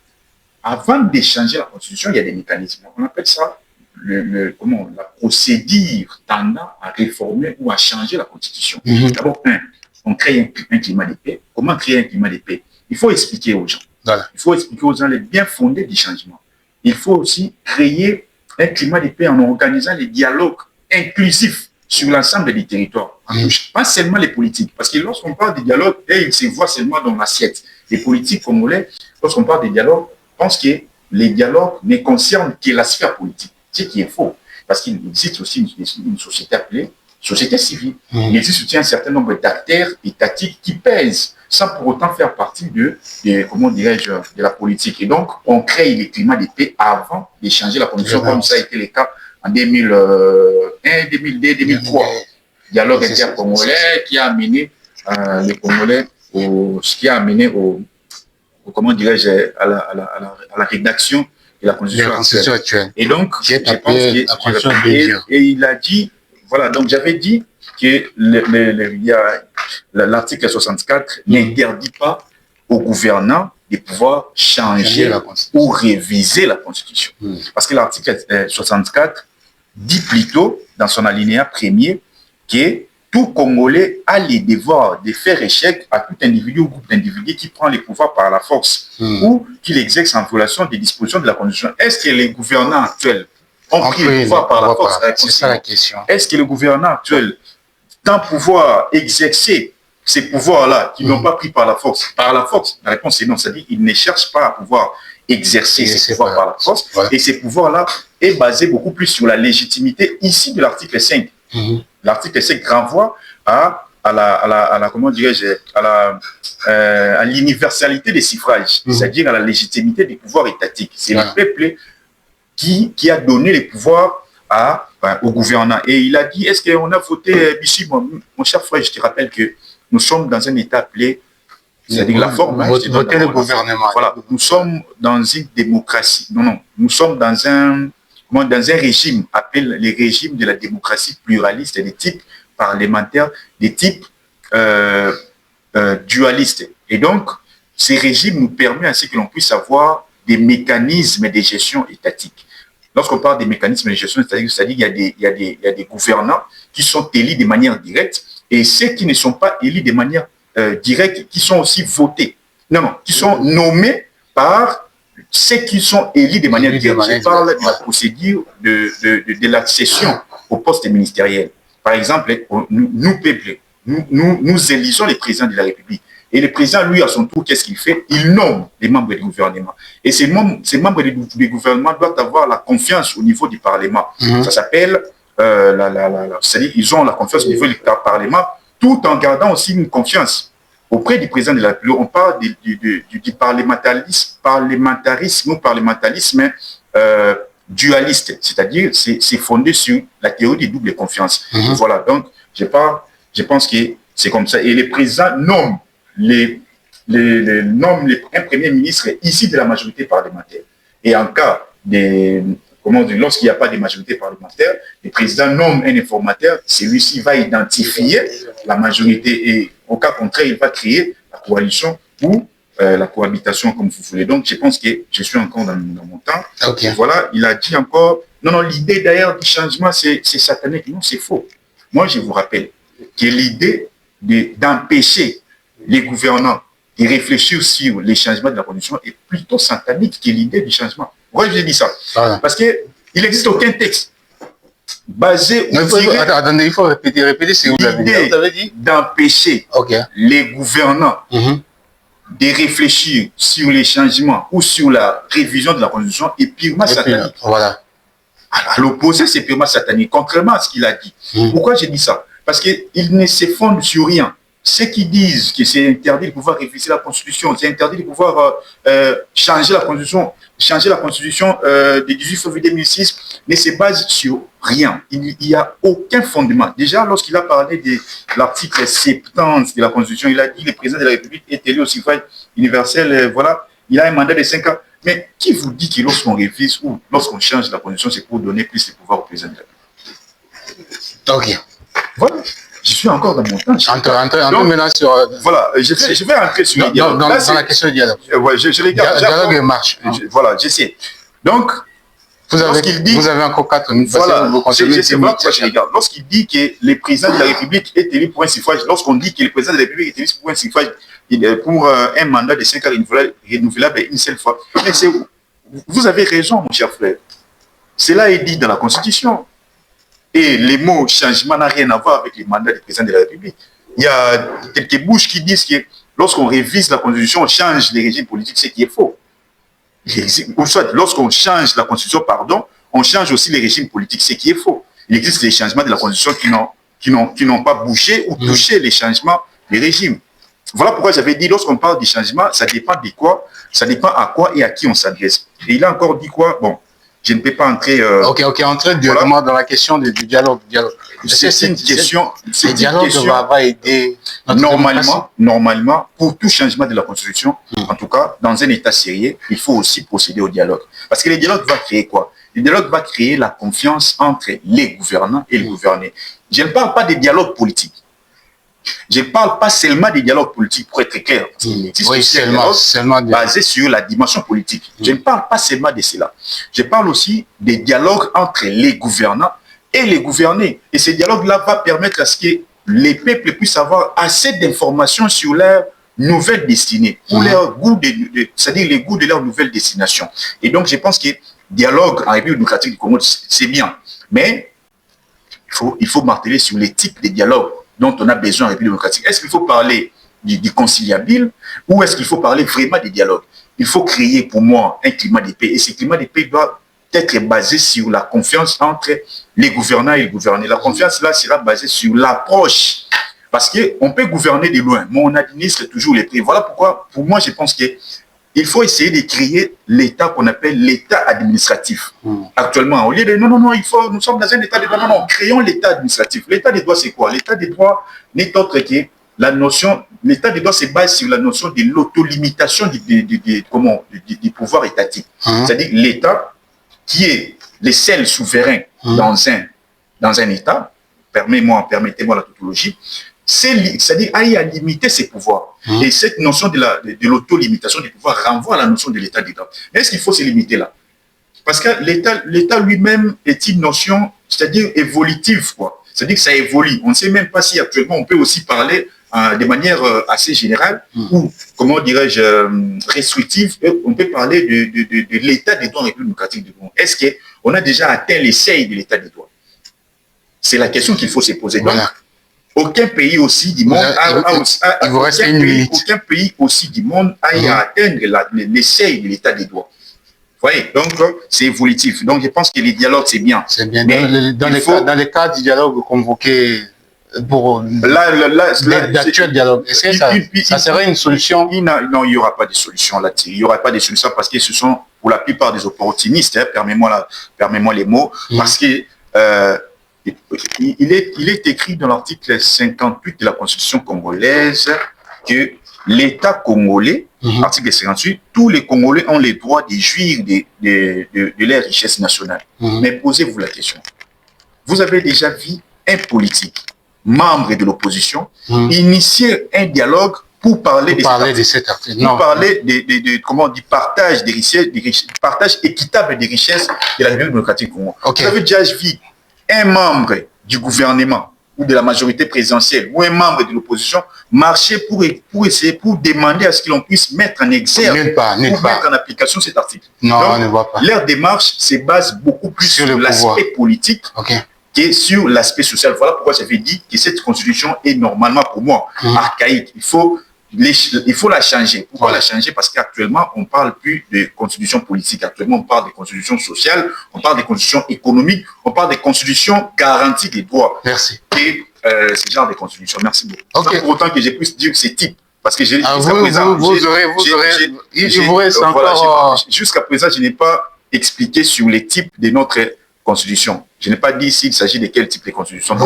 avant d'échanger la Constitution, il y a des mécanismes. On appelle ça la procédure tendant à réformer ou à changer la Constitution. D'abord, on crée un climat de paix. Comment créer un climat de paix? Il faut expliquer aux gens. Voilà. Il faut expliquer aux gens les bien fondés du changement. Il faut aussi créer un climat de paix en organisant les dialogues inclusifs sur l'ensemble des territoires. Pas seulement les politiques. Parce que lorsqu'on parle de dialogue, ils se voient seulement dans l'assiette. Les politiques congolais, lorsqu'on parle de dialogue, pensent que les dialogues ne concernent que la sphère politique. Ce qui est faux. Parce qu'il existe aussi une société appelée société civile. Il existe aussi un certain nombre d'acteurs étatiques qui pèsent sans pour autant faire partie de la politique. Et donc, on crée les climats de paix avant d'échanger la condition, comme ça a été le cas en 2001, 2002, 2003. Dialogue inter-congolais qui a amené les Congolais à la rédaction de la constitution actuelle. Et donc, je pense et il a dit, voilà, donc j'avais dit que l'article 64 n'interdit pas aux gouvernants de pouvoir changer ou réviser la Constitution. Parce que l'article 64 dit plutôt, dans son alinéa premier, que tout Congolais a le devoir de faire échec à tout individu ou groupe d'individus qui prend les pouvoirs par la force ou qui l'exerce en violation des dispositions de la Constitution. Est-ce que les gouvernants actuels ont pris le pouvoir par la force? C'est ça la question. Est-ce que les gouvernants actuels, tant pouvoir exercer ces pouvoirs-là, qui n'ont pas pris par la force? Par la force, la réponse est non. C'est-à-dire qu'ils ne cherchent pas à pouvoir exercer ces pouvoirs par la force. Et ces pouvoirs-là est basé beaucoup plus sur la légitimité ici de l'article 5. L'article 5 renvoie à l'universalité des suffrages, c'est-à-dire à la légitimité des pouvoirs étatiques. C'est le peuple qui a donné les pouvoirs au gouvernant. Et il a dit, est-ce qu'on a voté, ici, mon cher frère, je te rappelle que nous sommes dans un état appelé, c'est-à-dire la forme. Voter le gouvernement. Voilà, nous sommes dans une démocratie. Non, nous sommes dans un régime, appelé le régime de la démocratie pluraliste, des types parlementaires, des types dualistes. Et donc, ces régimes nous permettent ainsi que l'on puisse avoir des mécanismes de gestion étatique. Lorsqu'on parle des mécanismes de gestion, c'est-à-dire qu'il y a des gouvernants qui sont élus de manière directe et ceux qui ne sont pas élus de manière directe, qui sont aussi votés. Non, qui sont nommés par ceux qui sont élus de manière directe. Je parle de la procédure de l'accession au poste ministériel. Par exemple, nous élisons les présidents de la République. Et le président, lui, à son tour, qu'est-ce qu'il fait? Il nomme les membres du gouvernement. Et ces membres du gouvernement doivent avoir la confiance au niveau du Parlement. Ça s'appelle, c'est-à-dire qu'ils ont la confiance au niveau du Parlement, tout en gardant aussi une confiance auprès du président de la République. On parle du parlementarisme ou parlementarisme dualiste, c'est-à-dire c'est fondé sur la théorie du double confiance. Voilà, donc je pense que c'est comme ça. Et les présidents nomment un premier ministre issu de la majorité parlementaire. Et en cas lorsqu'il n'y a pas de majorité parlementaire, le président nomme un informateur, celui-ci va identifier la majorité et au cas contraire, il va créer la coalition ou la cohabitation comme vous voulez. Donc je pense que je suis encore dans mon temps. Okay. Voilà, il a dit encore, non, l'idée d'ailleurs du changement c'est satanique. Non, c'est faux. Moi je vous rappelle que l'idée d'empêcher les gouvernants de réfléchir sur les changements de la condition est plutôt satanique que l'idée du changement. Pourquoi je dis ça? Parce qu'il n'existe aucun texte basé... Attendez, il faut répéter ce que vous avez dit. D'empêcher les gouvernants de réfléchir sur les changements ou sur la révision de la constitution est purement satanique. Voilà. À l'opposé, c'est purement satanique, contrairement à ce qu'il a dit. Pourquoi j'ai dit ça? Parce qu'il ne se fonde sur rien. Ceux qui disent que c'est interdit de pouvoir réviser la Constitution, c'est interdit de pouvoir changer la Constitution de 18 février 2006, ne se base sur rien. Il n'y a aucun fondement. Déjà, lorsqu'il a parlé de l'article 70 de la Constitution, il a dit que le président de la République est élu au suffrage universel, voilà, il a un mandat de 5 ans. Mais qui vous dit que lorsqu'on révise ou lorsqu'on change la Constitution, c'est pour donner plus de pouvoir au président de la République? Ok. Voilà. Je suis encore dans mon temps. Entre maintenant sur... Voilà, je vais entrer sur les dialogues. Dans la question du dialogue. Ouais, je regarde. Dialogue et marche. Voilà, j'essaie. Donc, vous avez encore 4 minutes. Voilà, je regarde. Lorsqu'il dit que le président de la République est élu pour un suffrage, lorsqu'on dit que le président de la République est élu pour un suffrage, pour un mandat de 5 ans renouvelable une seule fois, mais vous avez raison, mon cher frère. Cela est dit dans la Constitution. Et les mots changement n'a rien à voir avec les mandats du président de la République. Il y a quelques bouches qui disent que lorsqu'on révise la Constitution, on change les régimes politiques, ce qui est faux. Ou soit, lorsqu'on change la Constitution, on change aussi les régimes politiques, ce qui est faux. Il existe des changements de la Constitution qui n'ont pas bougé ou touché les changements des régimes. Voilà pourquoi j'avais dit, lorsqu'on parle du changement, ça dépend de quoi, ça dépend à quoi et à qui on s'adresse. Et il a encore dit quoi? Bon, je ne peux pas entrer... Ok, entrer directement dans la question du dialogue. C'est une question... Le dialogue va aider... Normalement, pour tout changement de la Constitution, en tout cas, dans un État sérieux, il faut aussi procéder au dialogue. Parce que le dialogue va créer quoi? Le dialogue va créer la confiance entre les gouvernants et les gouvernés. Je ne parle pas des dialogues politiques. Je ne parle pas seulement des dialogues politiques, pour être clair. Parce qu'il existe aussi un dialogue basé sur la dimension politique. Je ne parle pas seulement de cela. Je parle aussi des dialogues entre les gouvernants et les gouvernés. Et ces dialogues-là vont permettre à ce que les peuples puissent avoir assez d'informations sur leur nouvelle destinée, ou leur goût, c'est-à-dire les goûts de leur nouvelle destination. Et donc, je pense que dialogue en République démocratique du Congo, c'est bien. Mais il faut marteler sur les types de dialogues dont on a besoin en République démocratique. Est-ce qu'il faut parler du conciliabile ou est-ce qu'il faut parler vraiment des dialogues? Il faut créer pour moi un climat de paix. Et ce climat de paix doit être basé sur la confiance entre les gouvernants et les gouvernés. La confiance là sera basée sur l'approche. Parce qu'on peut gouverner de loin, mais on administre toujours les prix. Voilà pourquoi, pour moi, je pense qu'il faut essayer de créer l'État qu'on appelle l'État administratif. Actuellement, au lieu de non, nous sommes dans un État de droit, non, créons l'État administratif. L'État des droits, c'est quoi? L'État des droits n'est autre que la notion, l'État des droits se base sur la notion de l'autolimitation du pouvoir étatique. C'est-à-dire l'État qui est le seul souverain dans un État, permettez-moi la tautologie, c'est-à-dire à limiter ses pouvoirs. Et cette notion de l'autolimitation du pouvoir renvoie à la notion de l'État des droits. Mais est-ce qu'il faut se limiter là? Parce que l'État lui-même est une notion, c'est-à-dire évolutive, quoi. C'est-à-dire que ça évolue. On ne sait même pas si actuellement on peut aussi parler de manière assez générale ou, comment dirais-je, restrictive, on peut parler de l'État des droits en République démocratique du Congo. Est-ce qu'on a déjà atteint les seuils de l'État des droits? C'est la question qu'il faut se poser. Donc, aucun pays aussi du monde aucun pays aussi du monde a atteindre les seuils de l'État des droits. Vous voyez, donc c'est évolutif. Donc je pense que les dialogues, c'est bien. C'est bien. Dans les cas du dialogue convoqué pour l'actuel dialogue, est-ce que ça serait une solution? Non, il n'y aura pas de solution là-dessus. Il n'y aura pas de solution parce que ce sont pour la plupart des opportunistes, permets-moi les mots, parce que il est écrit dans l'article 58 de la Constitution congolaise que l'État congolais, article 58, tous les Congolais ont le droit de jouir de leur richesse nationale. Mais posez-vous la question. Vous avez déjà vu un politique, membre de l'opposition, initier un dialogue pour parler de cet article. Pour parler du partage des richesses, partage équitable des richesses de la République démocratique du Congo. Vous avez déjà vu un membre du gouvernement ou de la majorité présidentielle ou un membre de l'opposition marcher pour demander à ce qu'ils puisse mettre en exergue mettre en application cet article. Non, on ne voit pas. Leur démarche se base beaucoup plus sur l'aspect politique que sur l'aspect social. Voilà pourquoi j'avais dit que cette constitution est normalement pour moi archaïque. Il faut la changer. Pourquoi la changer? Parce qu'actuellement, on ne parle plus de constitution politique. Actuellement, on parle de constitution sociale, on parle de constitution économique, on parle de constitution garantie des droits. Merci. Et ce genre de constitution. Merci beaucoup. Pour autant que je puisse dire que c'est type. Parce que jusqu'à présent, je n'ai pas expliqué sur les types de notre constitution. Je n'ai pas dit s'il s'agit de quel type de constitution.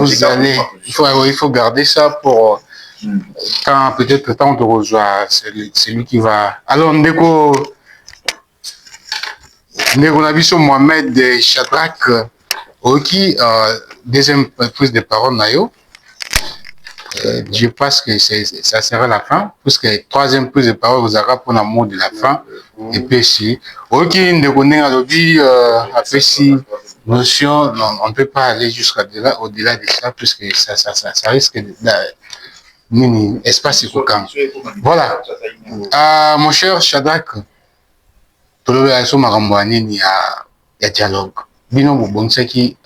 Il faut garder ça pour... Quand peut-être le temps de rejoindre, c'est lui qui va. Alors, Ndeko Nabiso Mohamed Shadrach, Ok, deuxième prise de parole, Nayo. Je pense que ça sera la fin, puisque troisième prise de parole, vous aurez pour l'amour de la fin. Et puis, si, ok, après, si, notion, on ne peut pas aller jusqu'au-delà, au-delà de ça, puisque ça risque de, espace et coquin. Voilà. Mon cher Shadrach, tout le monde il y a dialogue. Bino, bon, c'est qui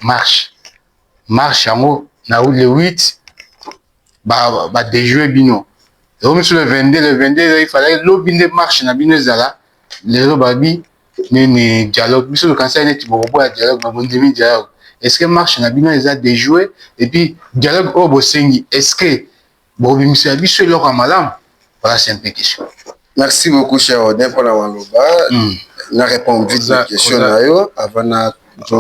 marche. Marche, le 8, déjouer bino. Et au sur le 22, il fallait l'obiner marche na bino zala. Les robabi ne dialogue. Biso le cancer n'est pas dialogue, mais bon demi dialogue. Est-ce que marche na bino les a déjoué et puis dialogue au bosengi. Est-ce que bon biso biso leur amalam. Voilà, c'est un peu question. Merci beaucoup cher Odin pour la waloba. Na répondre vite à la question là avant na 10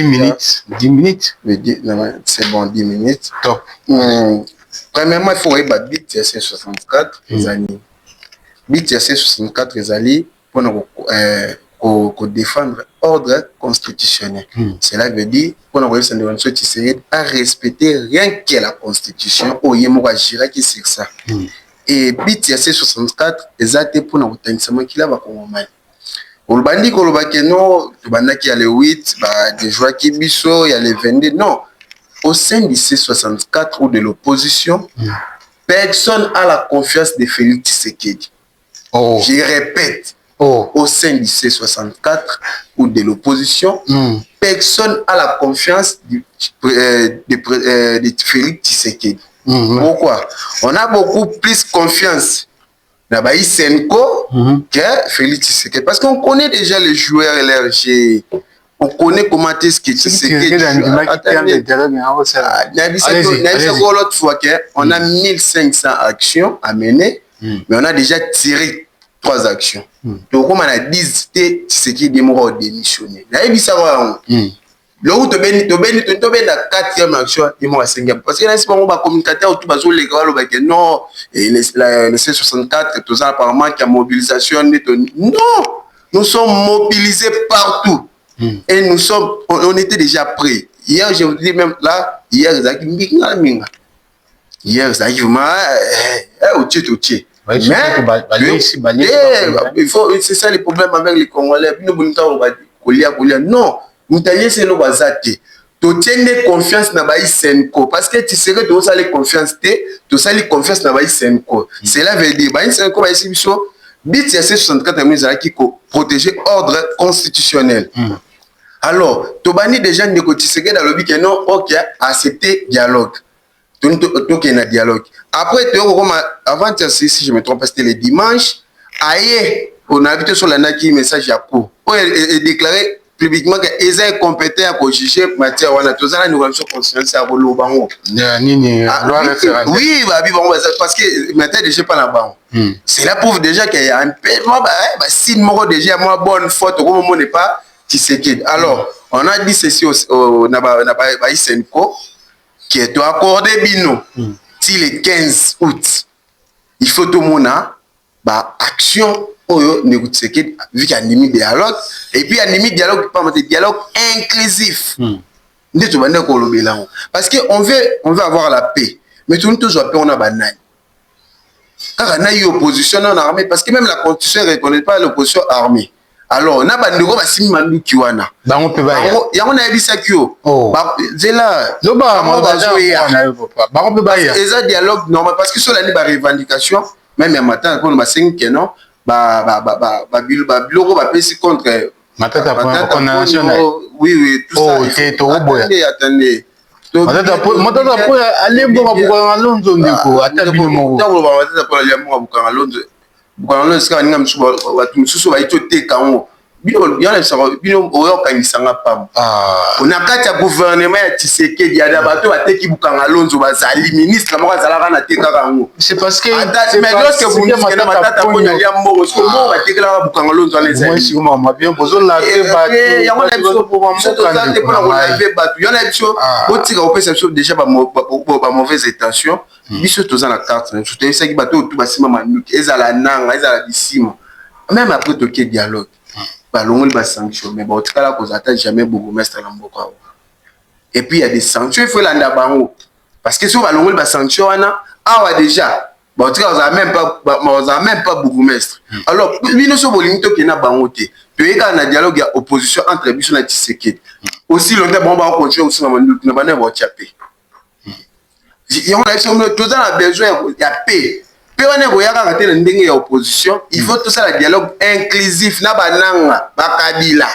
minutes. 10 minutes. C'est bon, 10 minutes. Top. Premièrement, il faut voir bit TC64 les années. Bit TC64 les alliés pour défendre l'ordre constitutionnel. Cela veut dire qu'on a respecter rien que la constitution au Yémouragira qui c'est ça. Et bit TC64 les a été pour nous tenir qui là va comme mal. Olbandi kolobake non, il y a les 8, des joueurs qui biso, il y a les 22. Non, au sein du C64 ou de l'opposition, personne n'a la confiance de Félix Tshisekedi. Je répète, au sein du C64 ou de l'opposition, personne n'a la confiance de Félix Tshisekedi. Pourquoi? On a beaucoup plus confiance Nabaï Senko que Félix Tshisekedi. Parce qu'on connaît déjà les joueurs LRG. On connaît comment est-ce que Tshisekedi l'autre fois on a 1500 actions à mener, mais on a déjà tiré 3 actions. Donc on a dit que Tshisekedi est démissionné. Le où tu es la 4e action, il m'a 5e. Parce que là, c'est pas un communicateur qui va sur les gars, non, et le C64, tout ça, apparemment, qui a mobilisation. Non, nous sommes mobilisés partout. Et on était déjà prêts. Hier, je vous dis même là, hier, c'est ça le problème avec les Congolais. Non. Moutalien c'est le bazate. Tu tiens confiance dans Baï Senko parce que tu serais de ça les confiance tu ça les confiance dans Baï Senko. Cela veut dire Baï Senko Baï Sibiso bit C64 qui protéger ordre constitutionnel. Alors, tu bani déjà de côté Tshisekedi dans le but que non OK accepter dialogue. Tu un dialogue. Après tu avant si je me trompe c'était le dimanche, aïe, on a invité sur la naki message à court. Et déclaré publiquement qu'ils sont compétents à juger matière wana tozala nous sommes conscients à bolobango oui parce que maintenant déjà pas la banque cela prouve déjà qu'il y a un peu si moko déjà moi bonne faute comme on n'est pas Tshisekedi. Alors on a dit ceci au naba Senko qui est accordé bino si le 15 août il faut tout le monde action vu qu'il y a un dialogue et puis un dialogue dialogue inclusif parce qu'on veut avoir la paix mais tout toujours paix on a banane car on a eu opposition en armée parce que même la constitution ne reconnaît pas l'opposition armée. Alors on a bandeko basimi manduki wana bango pe ba ya on a ebisa kio zela loba bango pe ba ya eza dialogue normal parce que sur la revendication même un matin quand on m'a 5 non biloko bapesi contre matata condamnation oui tout ça attendez matata po alembo mabukanga lonzo ndeko ata bino moko matata po alembo mabukanga lonzo bukanga lonzo ska ninga msusu baito teka ngo bino oyokanisanga pam on a kati ya gouvernement ya Tshisekedi ya bato bateki bukanga lonzo bazali ministre moko azalaka na tekaka ngo c'est parce que mais lorsque vous dites que matata po ya mbongo ce mo batekela bukanga lonzo les moi si moi bien besoin la bato ya ngona biso pour bato yana biso botika opesa biso déjà ba mauvaise intention biso toza na carte na tout ça qui bato tout basima manuki ezala nanga ezala bisimo même après toke dialogue balongoli ba sanction mais bon en tout cas là cause attaque jamais bourgmestre na mboka. Et puis il y a des sanctions il faut landa bango parce que si on balongoli ba sanction wana awa déjà bon en tout cas on a même pas bourgmestre. Alors bino so bolingi to kena bango te. Tu es dans un dialogue de opposition entre Biso et Tshisekedi. Aussi longtemps on va continuer aussi na bana ba tiapé. On a besoin il y a paix. Pe wana boyaka ka tena ndenge ya opposition, il faut tout ça le dialogue inclusif na bananga ba kabila.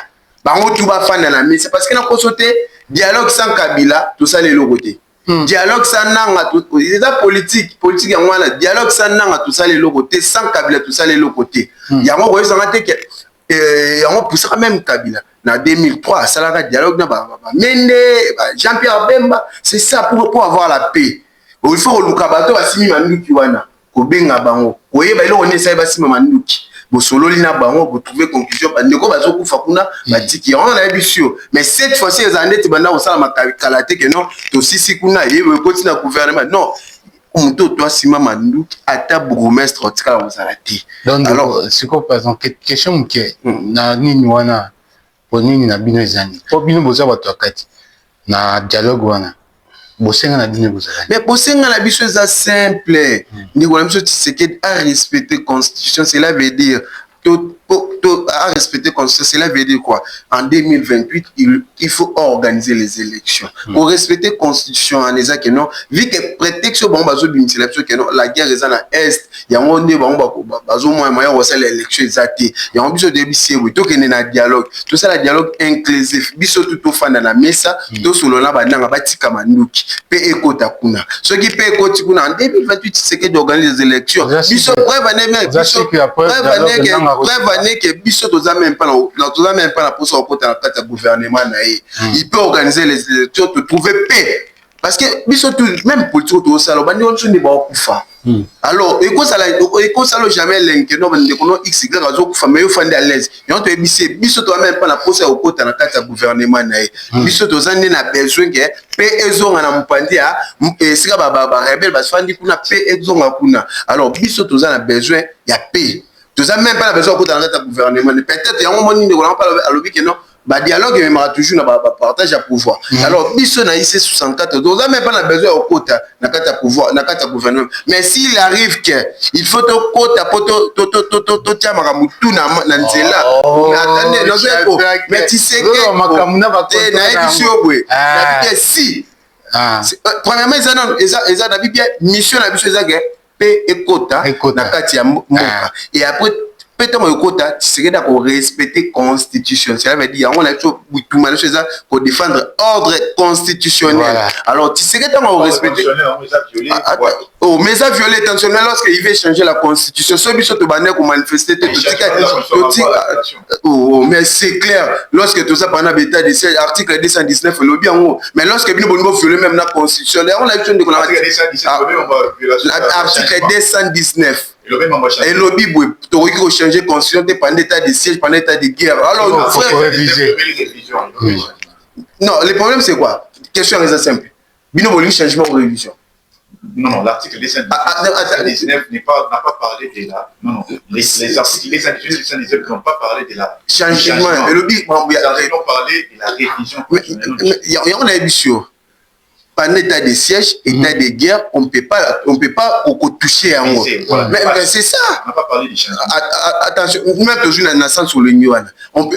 Bango tout ba fanda na mais c'est parce que na kosote dialogue sans kabila tout ça les logoté. Dialogue sans nanga tout c'est ça politique ya mwana dialogue sans nanga tout ça les logoté sans kabila tout ça les logoté. Ya mo boyo sangate que on pousse même kabila. En 2003, ça la dialogue na Mende, Jean-Pierre Bemba, c'est ça pour avoir la paix. Il faut que Lukabato asimi manduki wana, ko benga bango. Oye ba ilo on ça ba sima manduki. Bo solo lina bango pour trouver conclusion ba ndeko bazo kufa kuna batiki on a bisio. Mais cette fois-ci les années te banda osala makalate que non, to sisi kuna et continue na gouvernement. Non. On doit sima manduki ata bourgmestre otika osala te. Alors c'est quoi par exemple question que na nini wana pour nini na bino ezani. Pour bino boza bato akati na dialogue wana. Bosenga na bino bozala. Mais bosenga na biso c'est simple. Ni wala biso Tshisekedi a respecter constitution, cela veut dire à respecter constitution, cela veut dire quoi? En 2028, il faut organiser les élections. Pour respecter constitution en disant que non, vu que prétexte bon bazo bintilapso que non, la guerre est en est, il y a un débat bazo moyen aussi l'élection exacte. Il y a un biso de biso oui, to que na dialogue. Tout ça la dialogue inclusif. Biso tout fanda na mesa, to solo na bananga batika manduki. Pe ekota kuna. Ce qui pe ekoti kuna en 2028 c'est que d'organiser les élections. Biso preuve que biso toza même pas la pour son côté dans le gouvernement il peut organiser les élections to trouver paix parce que biso tout même politique to sala bandi on ne ba kufa alors et ko sala jamais lenke no bandi ko x y azo kufa mais yo fandi à l'aise et on te biso to même pas la pour son côté dans le gouvernement biso toza ndi na besoin que paix ezonga na mpandi a sika ba rebelle ba fandi kuna paix ezonga kuna alors biso toza na besoin ya paix. Tu n'as même pas besoin de dans gouvernement. Peut-être qu'il y a un moment où on parle à l'objet que non, le dialogue il toujours partage à pouvoir. Alors, biso na IC 64, tu n'as même pas besoin au quota na pouvoir, na gouvernement. Mais s'il arrive que il faut te quota pour to tiamara mutu na nzela. Mais attendez, mais tu sais que na biso boy. Si premièrement ils ont bien mission na biso ezaka paix et quota na kati ya mboka et après peut-être mo quota c'est que pour respecter constitution ça veut dire on a tout tout mal chose pour défendre ordre constitutionnel alors tu sais que on respecter oh mais ça violé intentionnellement lorsque il veut changer la constitution ce biso to baner pour manifester oh mais c'est clair lorsque tout ça pendant l'état de siège article 219 le bien mais lorsque bino bongo violer même la constitution on a besoin de article 219 et lobby tu veux changer constitution pendant l'état de siège pendant l'état de guerre alors il faut réviser. Non le problème c'est quoi question est simple bino bongo changement ou révision. Non, l'article 219 n'a pas parlé de la... Non, les articles 219 n'ont pas parlé de la... Changement. Et le but, ils ont parlé de la révision. Il y a un avis sur... Pendant l'état de siège, état de guerre, on ne peut pas toucher à moi. Mais c'est ça. On n'a pas parlé de changement. Attention, même toujours dans le sens sur le Nyon.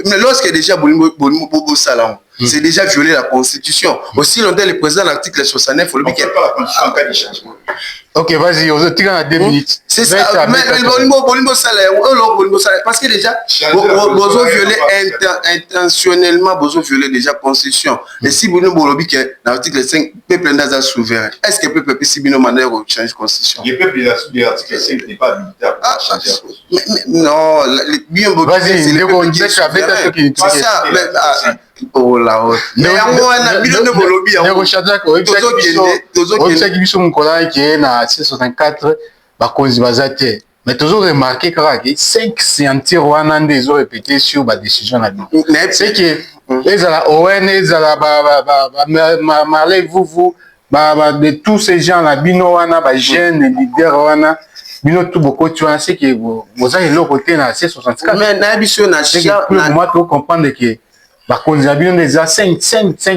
Mais lorsque déjà Bobo Salon, c'est déjà violer la Constitution. Aussi longtemps, le président de l'article 69, on ne peut pas la Constitution en cas de changement. Ok, vas-y, on te à 2 minutes. C'est ça, mais parce que déjà, vous violez intentionnellement, vous violez déjà la Constitution. Et si vous avez dit que l'article 5, le peuple est souverain, est-ce que le peuple peut demander de changer la Constitution? Le peuple de l'article 5 n'est pas habilitable à changer la Constitution. Non, vas-y, c'est ça. Oh là, mais mais toujours remarqué que 5 scientifiques ont répété sur la décision. C'est que les ON, de tous ces gens, les jeunes leaders, bino tout beaucoup tu as c'est que vous avez le côté na C64 mais na biso na pour moi tu comprendre que ba konza bino des 5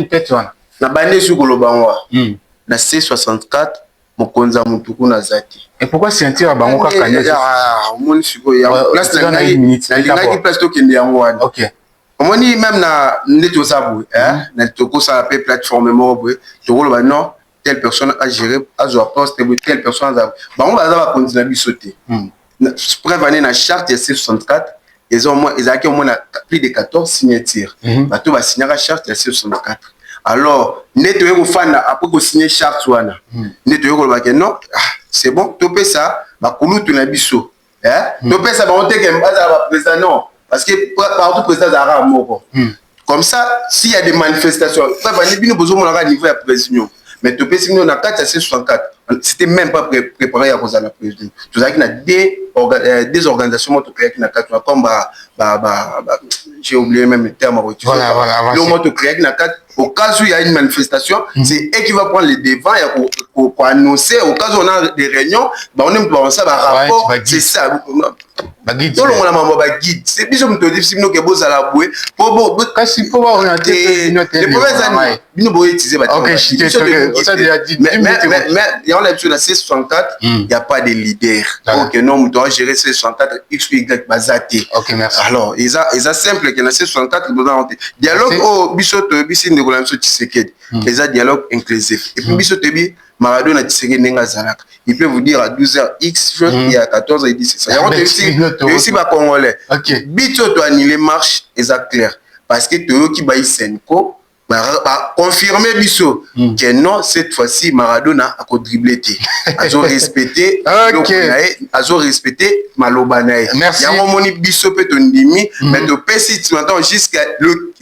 têtes wana na bande sur koloba na C64 mokonza mutuku na zati et pourquoi sentir bango kaka nyanya omoni siko ya place na ngai place to kende yango wana OK omoni même na neto sabu na toko ça pe plateforme moko to koloba non telle personne a géré a zo poste telle personne a bango baza ba continuer bisoter prévenir na charte ya C64 ils ont moins ils a plus de 14 signatures bato ba signer la charte ya C64 alors neto yeko fana après ko signer charte wana neto yeko ba que non c'est bon to pe ça ba kulutu na biso to pe ça ba on te que baza ba président non parce que partout président zara moko comme ça s'il y a des manifestations pas venir bino besoin mon à niveau ya président mais to pe si on a 4 à 64 c'était même pas préparé à cause de la président tout ça qui a des organisations qui na 4 comme j'ai oublié même le terme voilà le mot to créer na 4 au cas où il y a une manifestation c'est eux qui va prendre les devants pour annoncer au cas où on a des réunions on aime voir ça rapport c'est ça guide tout le monde a maman guide c'est bizarre me dire si nous que boss à la bouée pour kasi pour orienter les premiers bino boy utiliser OK ça déjà dit mais il y a l'habitude la C64 il y a pas de leader OK non on doit gérer C64 X Y bazate OK merci alors ils a simple que la C64 besoin dialogue au bisoto bisine de Golamso Tshisekedi ils a dialogue inclusif et puis bisoto bi Maradona Tshisekedi nenga zalaka il peut vous dire à 12h X il y a 14h il dit c'est ça il aussi ba congolais OK bisoto annuler marche exact clair parce que to qui ba Senko confirmer biso que non cette fois-ci Maradona a dribbler azo respecter azo respecter malobanae ya moni biso pe to ndimi mais to pesi maintenant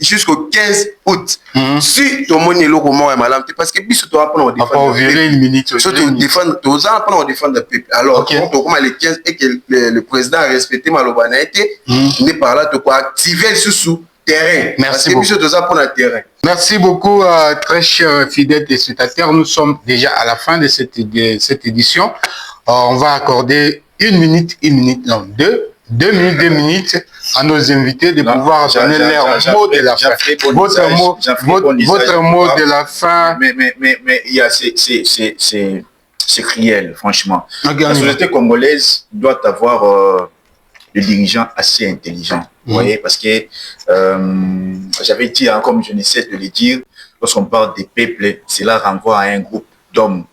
jusqu'au 15 août si to moni lo comment malam parce que biso to apprendre défendre une minute surtout défendre to za apprendre défendre le peuple alors to comme les 15 et que le président a respecté malobanae n'est par là to quoi activer sous terrain. Merci beaucoup. Merci beaucoup, très chers fidèles téléspectateurs. Nous sommes déjà à la fin de cette édition. On va accorder une minute, non, deux minutes à nos invités de pouvoir donner leur mot de la fin. Votre mot de la fin. Mais il y a c'est cruel, franchement. La société congolaise doit avoir des dirigeants assez intelligents. Vous voyez, parce que j'avais dit, comme je n'essaie de le dire, lorsqu'on parle des peuples, cela renvoie à un groupe d'hommes,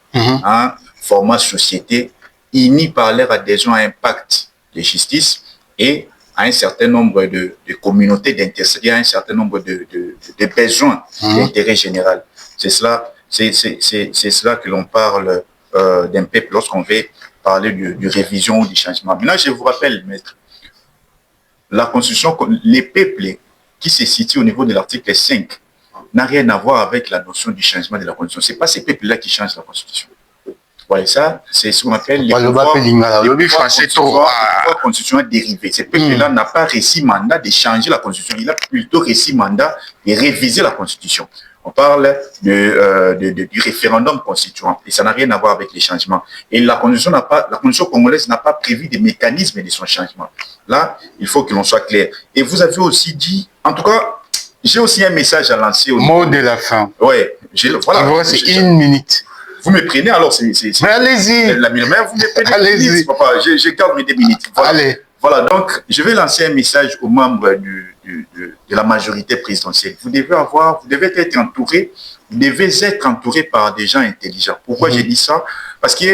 format société, unis par leur adhésion à un pacte de justice et à un certain nombre de communautés d'intérêt, à un certain nombre de besoins d'intérêt général. C'est cela que l'on parle d'un peuple lorsqu'on veut parler de révision ou du changement. Maintenant, je vous rappelle, maître, la Constitution, les peuples qui se situent au niveau de l'article 5 n'a rien à voir avec la notion du changement de la Constitution. Ce n'est pas ces peuples-là qui changent la Constitution. Voilà, ça, c'est ce qu'on appelle les pouvoirs constitutionnels dérivés. Ces peuples-là n'ont pas reçu mandat de changer la Constitution. Il a plutôt reçu mandat de réviser la Constitution. On parle du référendum constituant et ça n'a rien à voir avec les changements. Et la Constitution congolaise n'a pas prévu des mécanismes de son changement. Là, il faut que l'on soit clair. Et vous avez aussi dit, en tout cas, j'ai aussi un message à lancer. Mot de la fin. Oui. Voilà, c'est une minute. Vous me prenez alors, mais allez-y. La minute, vous me prenez. Allez-y. Papa, je garde mes 2 minutes. Voilà. Allez. Voilà, donc je vais lancer un message aux membres de la majorité présidentielle. Vous devez être entouré par des gens intelligents. Pourquoi j'ai dit ça? Parce que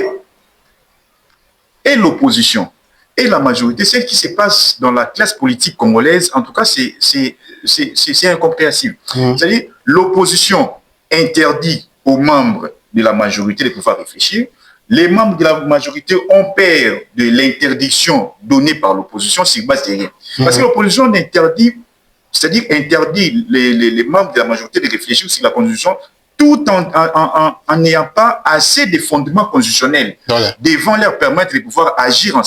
et l'opposition et la majorité, ce qui se passe dans la classe politique congolaise, en tout cas, c'est incompréhensible. C'est-à-dire, l'opposition interdit aux membres de la majorité de pouvoir réfléchir. Les membres de la majorité ont peur de l'interdiction donnée par l'opposition sur base de rien. Parce que l'opposition interdit, c'est-à-dire interdit les membres de la majorité de réfléchir sur la Constitution tout en n'ayant pas assez de fondements constitutionnels devant leur permettre de pouvoir agir dans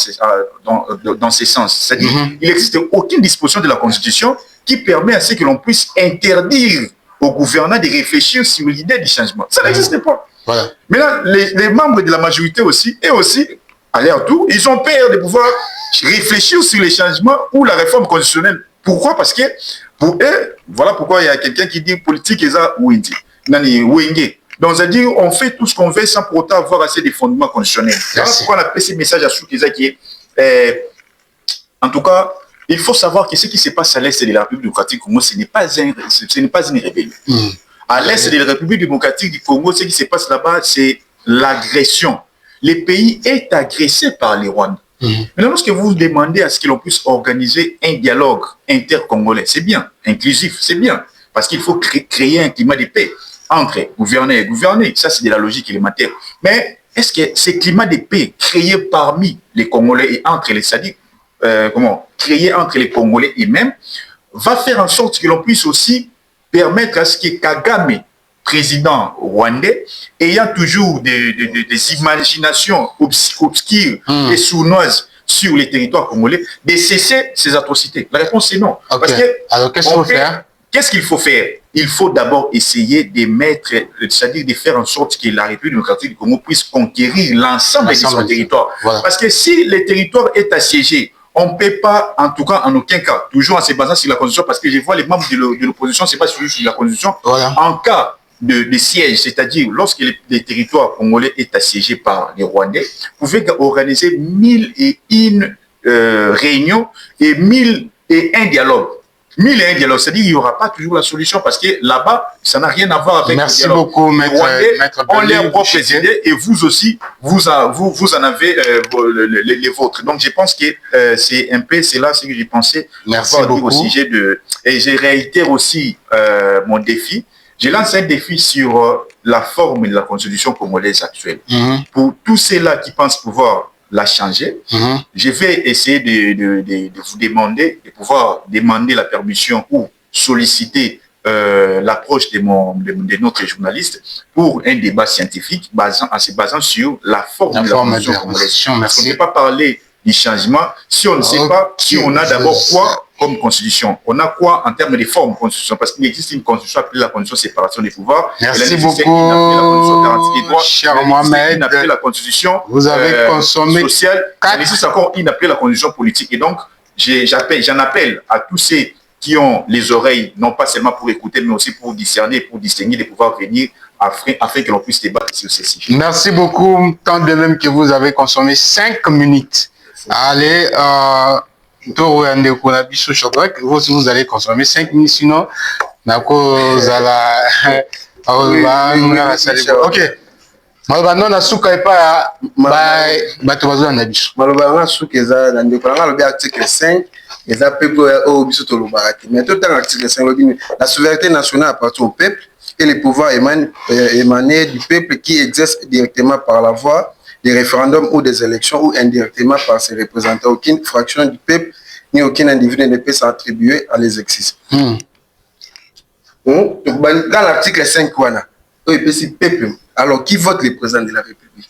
ce sens. C'est-à-dire il n'existe aucune disposition de la Constitution qui permet à ce que l'on puisse interdire au gouvernement de réfléchir sur l'idée du changement. Ça n'existe pas. Voilà. Maintenant, les membres de la majorité aussi, et aussi, à leur tour, ils ont peur de pouvoir réfléchir sur les changements ou la réforme constitutionnelle. Pourquoi? Parce que pour eux, voilà pourquoi il y a quelqu'un qui dit politique est ça Windi. Donc, c'est-à-dire, on fait tout ce qu'on veut sans pour autant avoir assez de fondements constitutionnels. Voilà pourquoi on appelle ces messages à Soukeza qui est, en tout cas, il faut savoir que ce qui se passe à l'Est de la République démocratique du Congo, ce n'est pas une rébellion. À l'Est de la République démocratique du Congo, ce qui se passe là-bas, c'est l'agression. Le pays est agressé par les Rwandais. Maintenant, lorsque vous demandez à ce que l'on puisse organiser un dialogue intercongolais, c'est bien, inclusif, c'est bien, parce qu'il faut créer un climat de paix entre gouverneurs et gouvernés. Ça, c'est de la logique élémentaire. Mais est-ce que ce climat de paix créé parmi les Congolais et entre les sadiques, créé entre les Congolais eux-mêmes, va faire en sorte que l'on puisse aussi permettre à ce que Kagame, président rwandais, ayant toujours des imaginations obscures et sournoises sur les territoires congolais, de cesser ces atrocités? La réponse est non. Okay. Parce que alors, qu'est-ce qu'il faut faire? Qu'est-ce qu'il faut faire? Il faut d'abord essayer de mettre, c'est-à-dire de faire en sorte que la République démocratique du Congo puisse conquérir l'ensemble de son territoire. Voilà. Parce que si le territoire est assiégé, on ne peut pas, en tout cas, en aucun cas, toujours en se basant sur la Constitution, parce que je vois les membres de l'opposition, c'est pas sur la Constitution. Voilà. En cas de siège, c'est-à-dire lorsque le territoire congolais est assiégé par les Rwandais, vous pouvez organiser 1001 réunions et 1001 dialogues. 1001 dialogues, c'est-à-dire qu'il n'y aura pas toujours la solution parce que là-bas, ça n'a rien à voir avec Merci le dialogue. Beaucoup, maître. On leur propre idées et vous aussi, vous en avez les vôtres. Donc, je pense que c'est un peu, c'est là ce que j'ai pensé. Merci beaucoup. Au sujet et je réitère aussi mon défi. Je lance un défi sur la forme de la constitution congolaise actuelle. Pour tous ceux-là qui pensent pouvoir la changer, je vais essayer de vous demander, de pouvoir demander la permission ou solliciter l'approche de notre journaliste pour un débat scientifique en se basant sur la forme de la constitution congolaise. On ne peut pas parler du changement si on ne sait pas si on a d'abord quoi comme constitution. On a quoi en termes de forme constitution? Parce qu'il existe une constitution appelée la constitution de séparation des pouvoirs. Merci beaucoup, cher Mohamed. La constitution vous avez consommé sociale. Il existe encore une appelée la constitution politique. Et donc, j'en appelle à tous ceux qui ont les oreilles, non pas seulement pour écouter, mais aussi pour discerner, pour distinguer, de pouvoir venir afin que l'on puisse débattre sur ces sujets. Merci beaucoup. Tant de même que vous avez consommé 5 minutes. Allez, vous allez consommer 5 minutes, sinon, ok. Malobano na suka epa bato bazwa na biso. Malobano suka eza na ndeko na lobi article 5 eza peuple au biso to lobaka. Mais tout dans l'article 5 lobi la souveraineté nationale appartient au peuple et les pouvoirs émanent du peuple qui exerce directement par la voie des référendums ou des élections ou indirectement par ses représentants. Aucune fraction du peuple ni aucun individu ne peut s'attribuer à l'exercice. Dans l'article 5, peuple. Alors, qui vote les présidents de la République?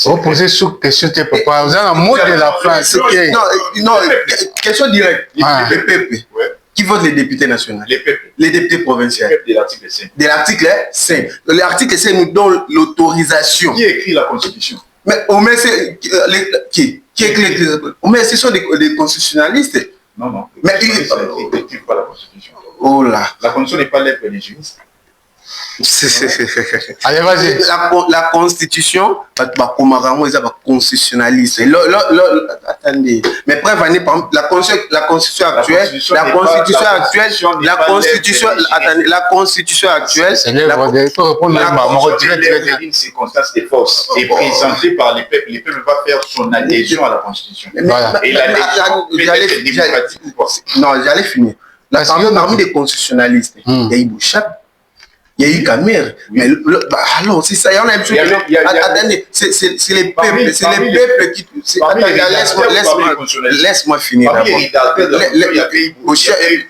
Vous posez sous question, papa. Vous avez un mot de la France. Non, question directe. Le peuple. Qui vote les députés nationaux? Les députés provinciaux. De l'article 5. De l'article 5. L'article 5 nous donne l'autorisation. Qui écrit la Constitution? Mais au moins, c'est qui écrit? Mais ce sont des constitutionnalistes. Non. Mais ils n'écrivent pas la Constitution. Oh là. La Constitution n'est pas l'œuvre des juristes. Allez, vas-y. La Constitution, constitutionnaliste. Attendez. Mais preuve, la Constitution actuelle, une circonstance de force est présentée par les peuples. Les peuples vont faire son adhésion à la Constitution. Et l'adhésion est démocratique. Non, j'allais finir. Parmi les constitutionnalistes, il y a eu Bouchard. Il y a eu Kamer. Mais alors, c'est ça. Il y en a attendez, c'est les peuples. C'est les peuples qui. Laisse-moi finir. Il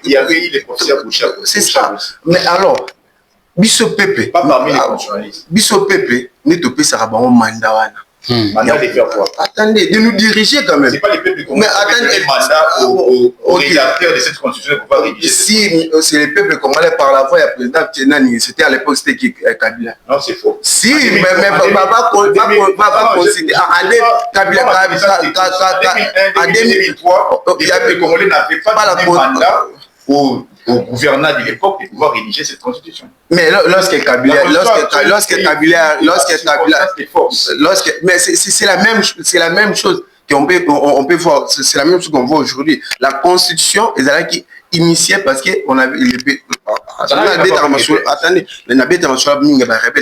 y avait eu les professeurs Bouchard. C'est ça. Mais alors, Biso Pepe. Pas parmi les constitutionnalistes. Biso Pepe, n'est pas ça un mandat. Mandat de faire quoi? Attendez, de nous diriger quand même. C'est pas les peuples congolais qui ont un mandat au rédacteur de cette constitution pour pouvoir rédiger. Si c'est les peuples congolais par la voix, il y a le président Tienani, c'était à l'époque, c'était qui Kabila. Non, c'est faux. Si, mais pas considérer. En 2003, les peuples congolais n'avaient pas le mandat au gouverneur de l'époque de pouvoir rédiger cette constitution. Mais lorsque Kabila, mais c'est la même chose qu'on peut voir, c'est la même chose qu'on voit aujourd'hui. La constitution est là qui initiée parce qu'on avait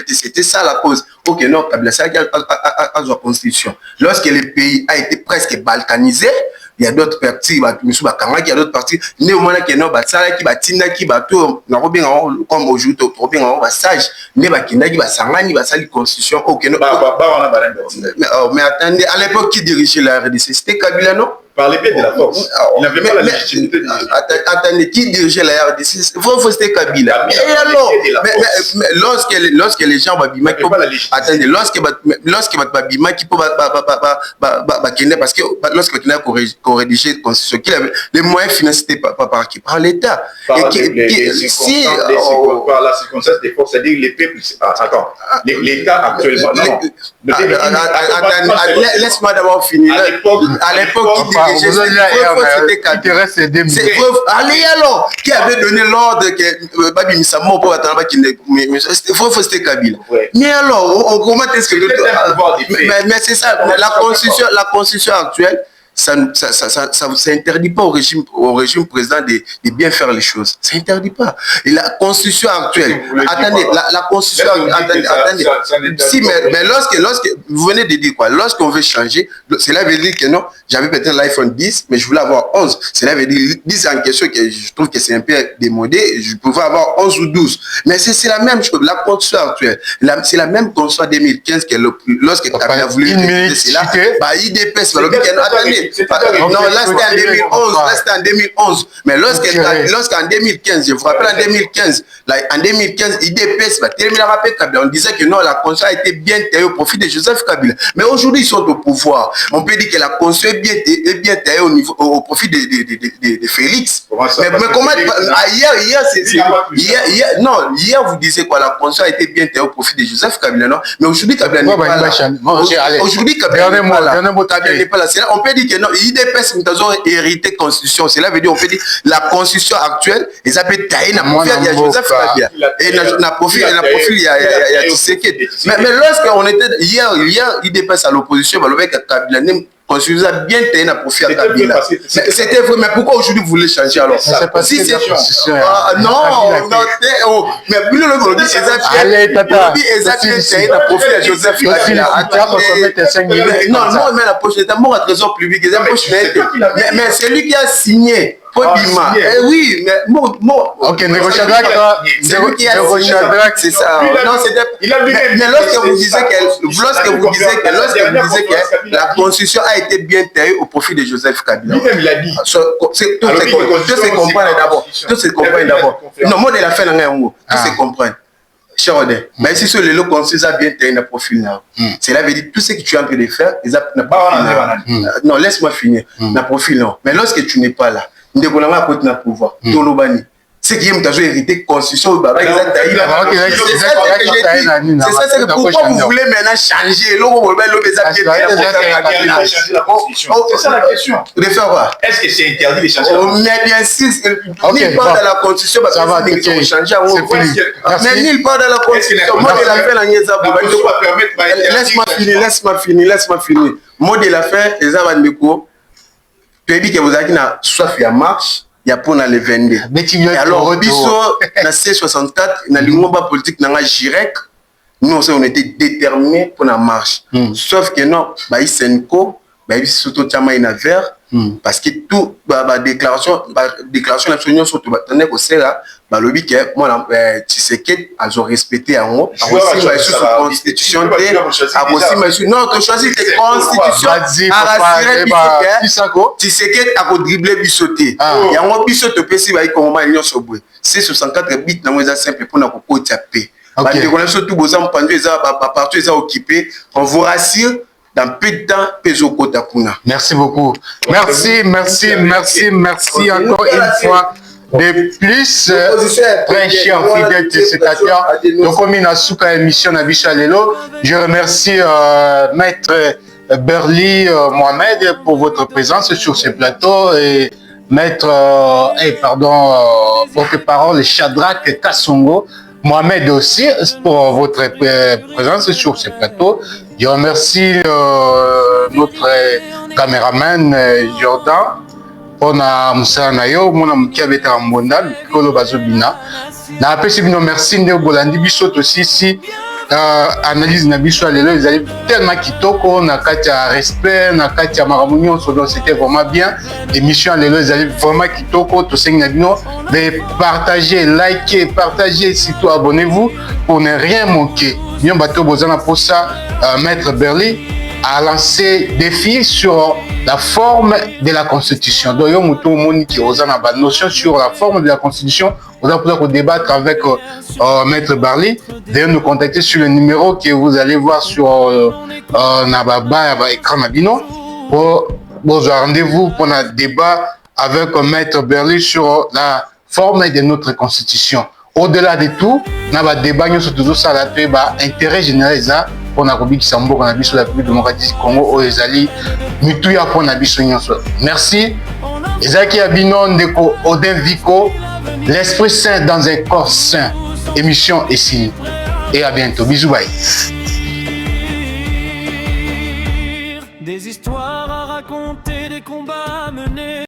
c'était ça la cause. Ok, non, Kabila, c'est la constitution. Lorsque le pays a été presque balkanisé, il y a d'autres partis, il y a d'autres partis, néanmoins, qui comme aujourd'hui, sage, constitution. Ok, non. Mais attendez, à l'époque, qui dirigeait la RDC? C'était Kabila, non? Par l'épée de la force. Il n'avait pas la légitimité. Attendez, qui dirigeait la RDC? C'était Kabila. Et alors, mais lorsque les gens attendez, lorsque Babima qui peut parce que lorsque Babima a rédigé la constitution, les moyens financés par qui? Par l'État. Par la circonstance des forces, c'est-à-dire les peuples. Attends, l'État actuellement. Non. Laisse-moi d'abord finir. À l'époque, allez alors, qui avait donné l'ordre que Babi Misamo pour attendre c'était Kabila. Mais alors, comment est-ce que mais c'est ça, la constitution actuelle, ça n'interdit pas au régime président de bien faire les choses. Ça n'interdit pas. Et la constitution actuelle, attendez, la constitution, attendez. Si, mais lorsque, vous venez de dire quoi, lorsqu'on veut changer, cela veut dire que non, j'avais peut-être l'iPhone 10, mais je voulais avoir 11. Cela veut dire 10 en question, que je trouve que c'est un peu démodé, je pouvais avoir 11 ou 12. Mais c'est la même chose, la constitution actuelle, c'est la même constitution 2015 que lorsque Kabila a voulu c'est là, IDPS, attendez. Non, là c'était en 2011. Mais lorsqu'en 2015, je vous rappelle en 2015, IDPS, on disait que non, la constitution a été bien taillée au profit de Joseph Kabila. Mais aujourd'hui, ils sont au pouvoir. On peut dire que la constitution est bien taillée au profit de Félix. Mais comment hier, vous disiez quoi, la constitution a été bien taillée au profit de Joseph Kabila, non? Mais aujourd'hui, Kabila n'est pas là. Aujourd'hui, Kabila n'est pas là. On peut dire que non, IDPS ont hérité constitution. Cela veut dire, on peut dire, la constitution actuelle, ils appellent tailler na profil, il y a Joseph Kabila. Et na profil, il y a Tshisekedi. Mais lorsqu'on était, hier, IDPS à l'opposition, avec Kabila, constitution a bien taillé na profil à Kabila. C'était vrai, mais pourquoi aujourd'hui vous voulez changer alors? Si c'est non, mais le dit, c'est na profil à Joseph Kabila. Non, mais la poche d'État, mon trésor public, mais c'est lui qui a signé. Podima. Oui, mais ok, c'est ça. Non, mais lorsque vous disiez que la constitution a été bien taillée au profit de Joseph Kabila. Lui-même, il a dit. Tout se comprennent d'abord. Non, moi, de la fin, tout se comprennent. Cher Odin, mais si sur le lot constitution a bien taillé le profil là, cela veut dire tout ce que tu es en train de faire, ils n'ont pas. Non, laisse-moi finir. Le profil non. Mais lorsque tu n'es pas là, nous devons avoir un côté de pouvoir. C'est qui est hérité constitution. C'est ça, c'est pourquoi vous voulez maintenant changer. C'est ça la question. De faire quoi? Est-ce que c'est interdit de changer? Mais bien sûr, nulle part dans la constitution, parce que changer. Mais nulle part dans la constitution. Moi, de la fin, laisse-moi finir. Moi, de la fin, les avandeko, tu as dit que vous avez soif à marche. Il y a pour les 22. Alors, biso, na C64, na l'ingomba politique, na Jirek, nous, on était déterminés pour la marche. Sauf que non, bah, Senko, bah, il surtout Tchama ina vert, parce que tout, bah, déclaration, l'absolution, surtout, bah, tenez qu'au Sera, bah, le but que, moi, Tshisekedi, elles ont respecté en haut. Aussi, bah, sur la constitution, non, tu choisis tes constitutions, Tshisekedi a dribblé bisoté. Il y a un bisoté, si, bah, il commence à l'union sur le c'est 64 bits, dans les simple pour nous côté paix. Surtout, partout, ils sont occupés. On vous rassure, dans peu de temps peso kota kuna. Merci beaucoup. Merci encore une fois. De plus, très cher fidèle téléspectateur, donc comme il a souka émission na biso lelo, je remercie maître Berly Mohamed pour votre présence sur ce plateau et maître porte-parole Shadrach Kassongo Mohamed aussi pour votre présence sur ce plateau. Je remercie notre caméraman Jordan. On a Moussa Nayo, mon ami qui avait un monda, Kolo Bazobina. Na apprécie bien, merci Ndeo Bolandi Bissot aussi si analyse na biso lelo ils allaient tellement kitoko na katia respect na katia maramunyo donc c'était vraiment bien émission lelo ils allaient vraiment kitoko to sing na bino de partager liker partager surtout abonnez-vous pour ne rien manquer bien bateau bozana pour ça maître Berly a lancé défi sur la forme de la Constitution. Donc, il y a qui a une notion sur la forme de la Constitution. On va pouvoir débattre avec Maître Berly. D'ailleurs, nous contacter sur le numéro que vous allez voir sur Nababa et écran Nabino. Pour rendez-vous pour un débat avec Maître Berly sur la forme de notre Constitution. Au-delà de tout, nous avons un débat sur tout ça, l'intérêt général. Pour la République démocratique du Congo au Ezali Mituya pour la merci. Ezaki Abino Ndeko Odin Vico, l'esprit saint dans un corps sain. Émission est signée. Et à bientôt. Bisous, bye. Des histoires à raconter, des combats à mener.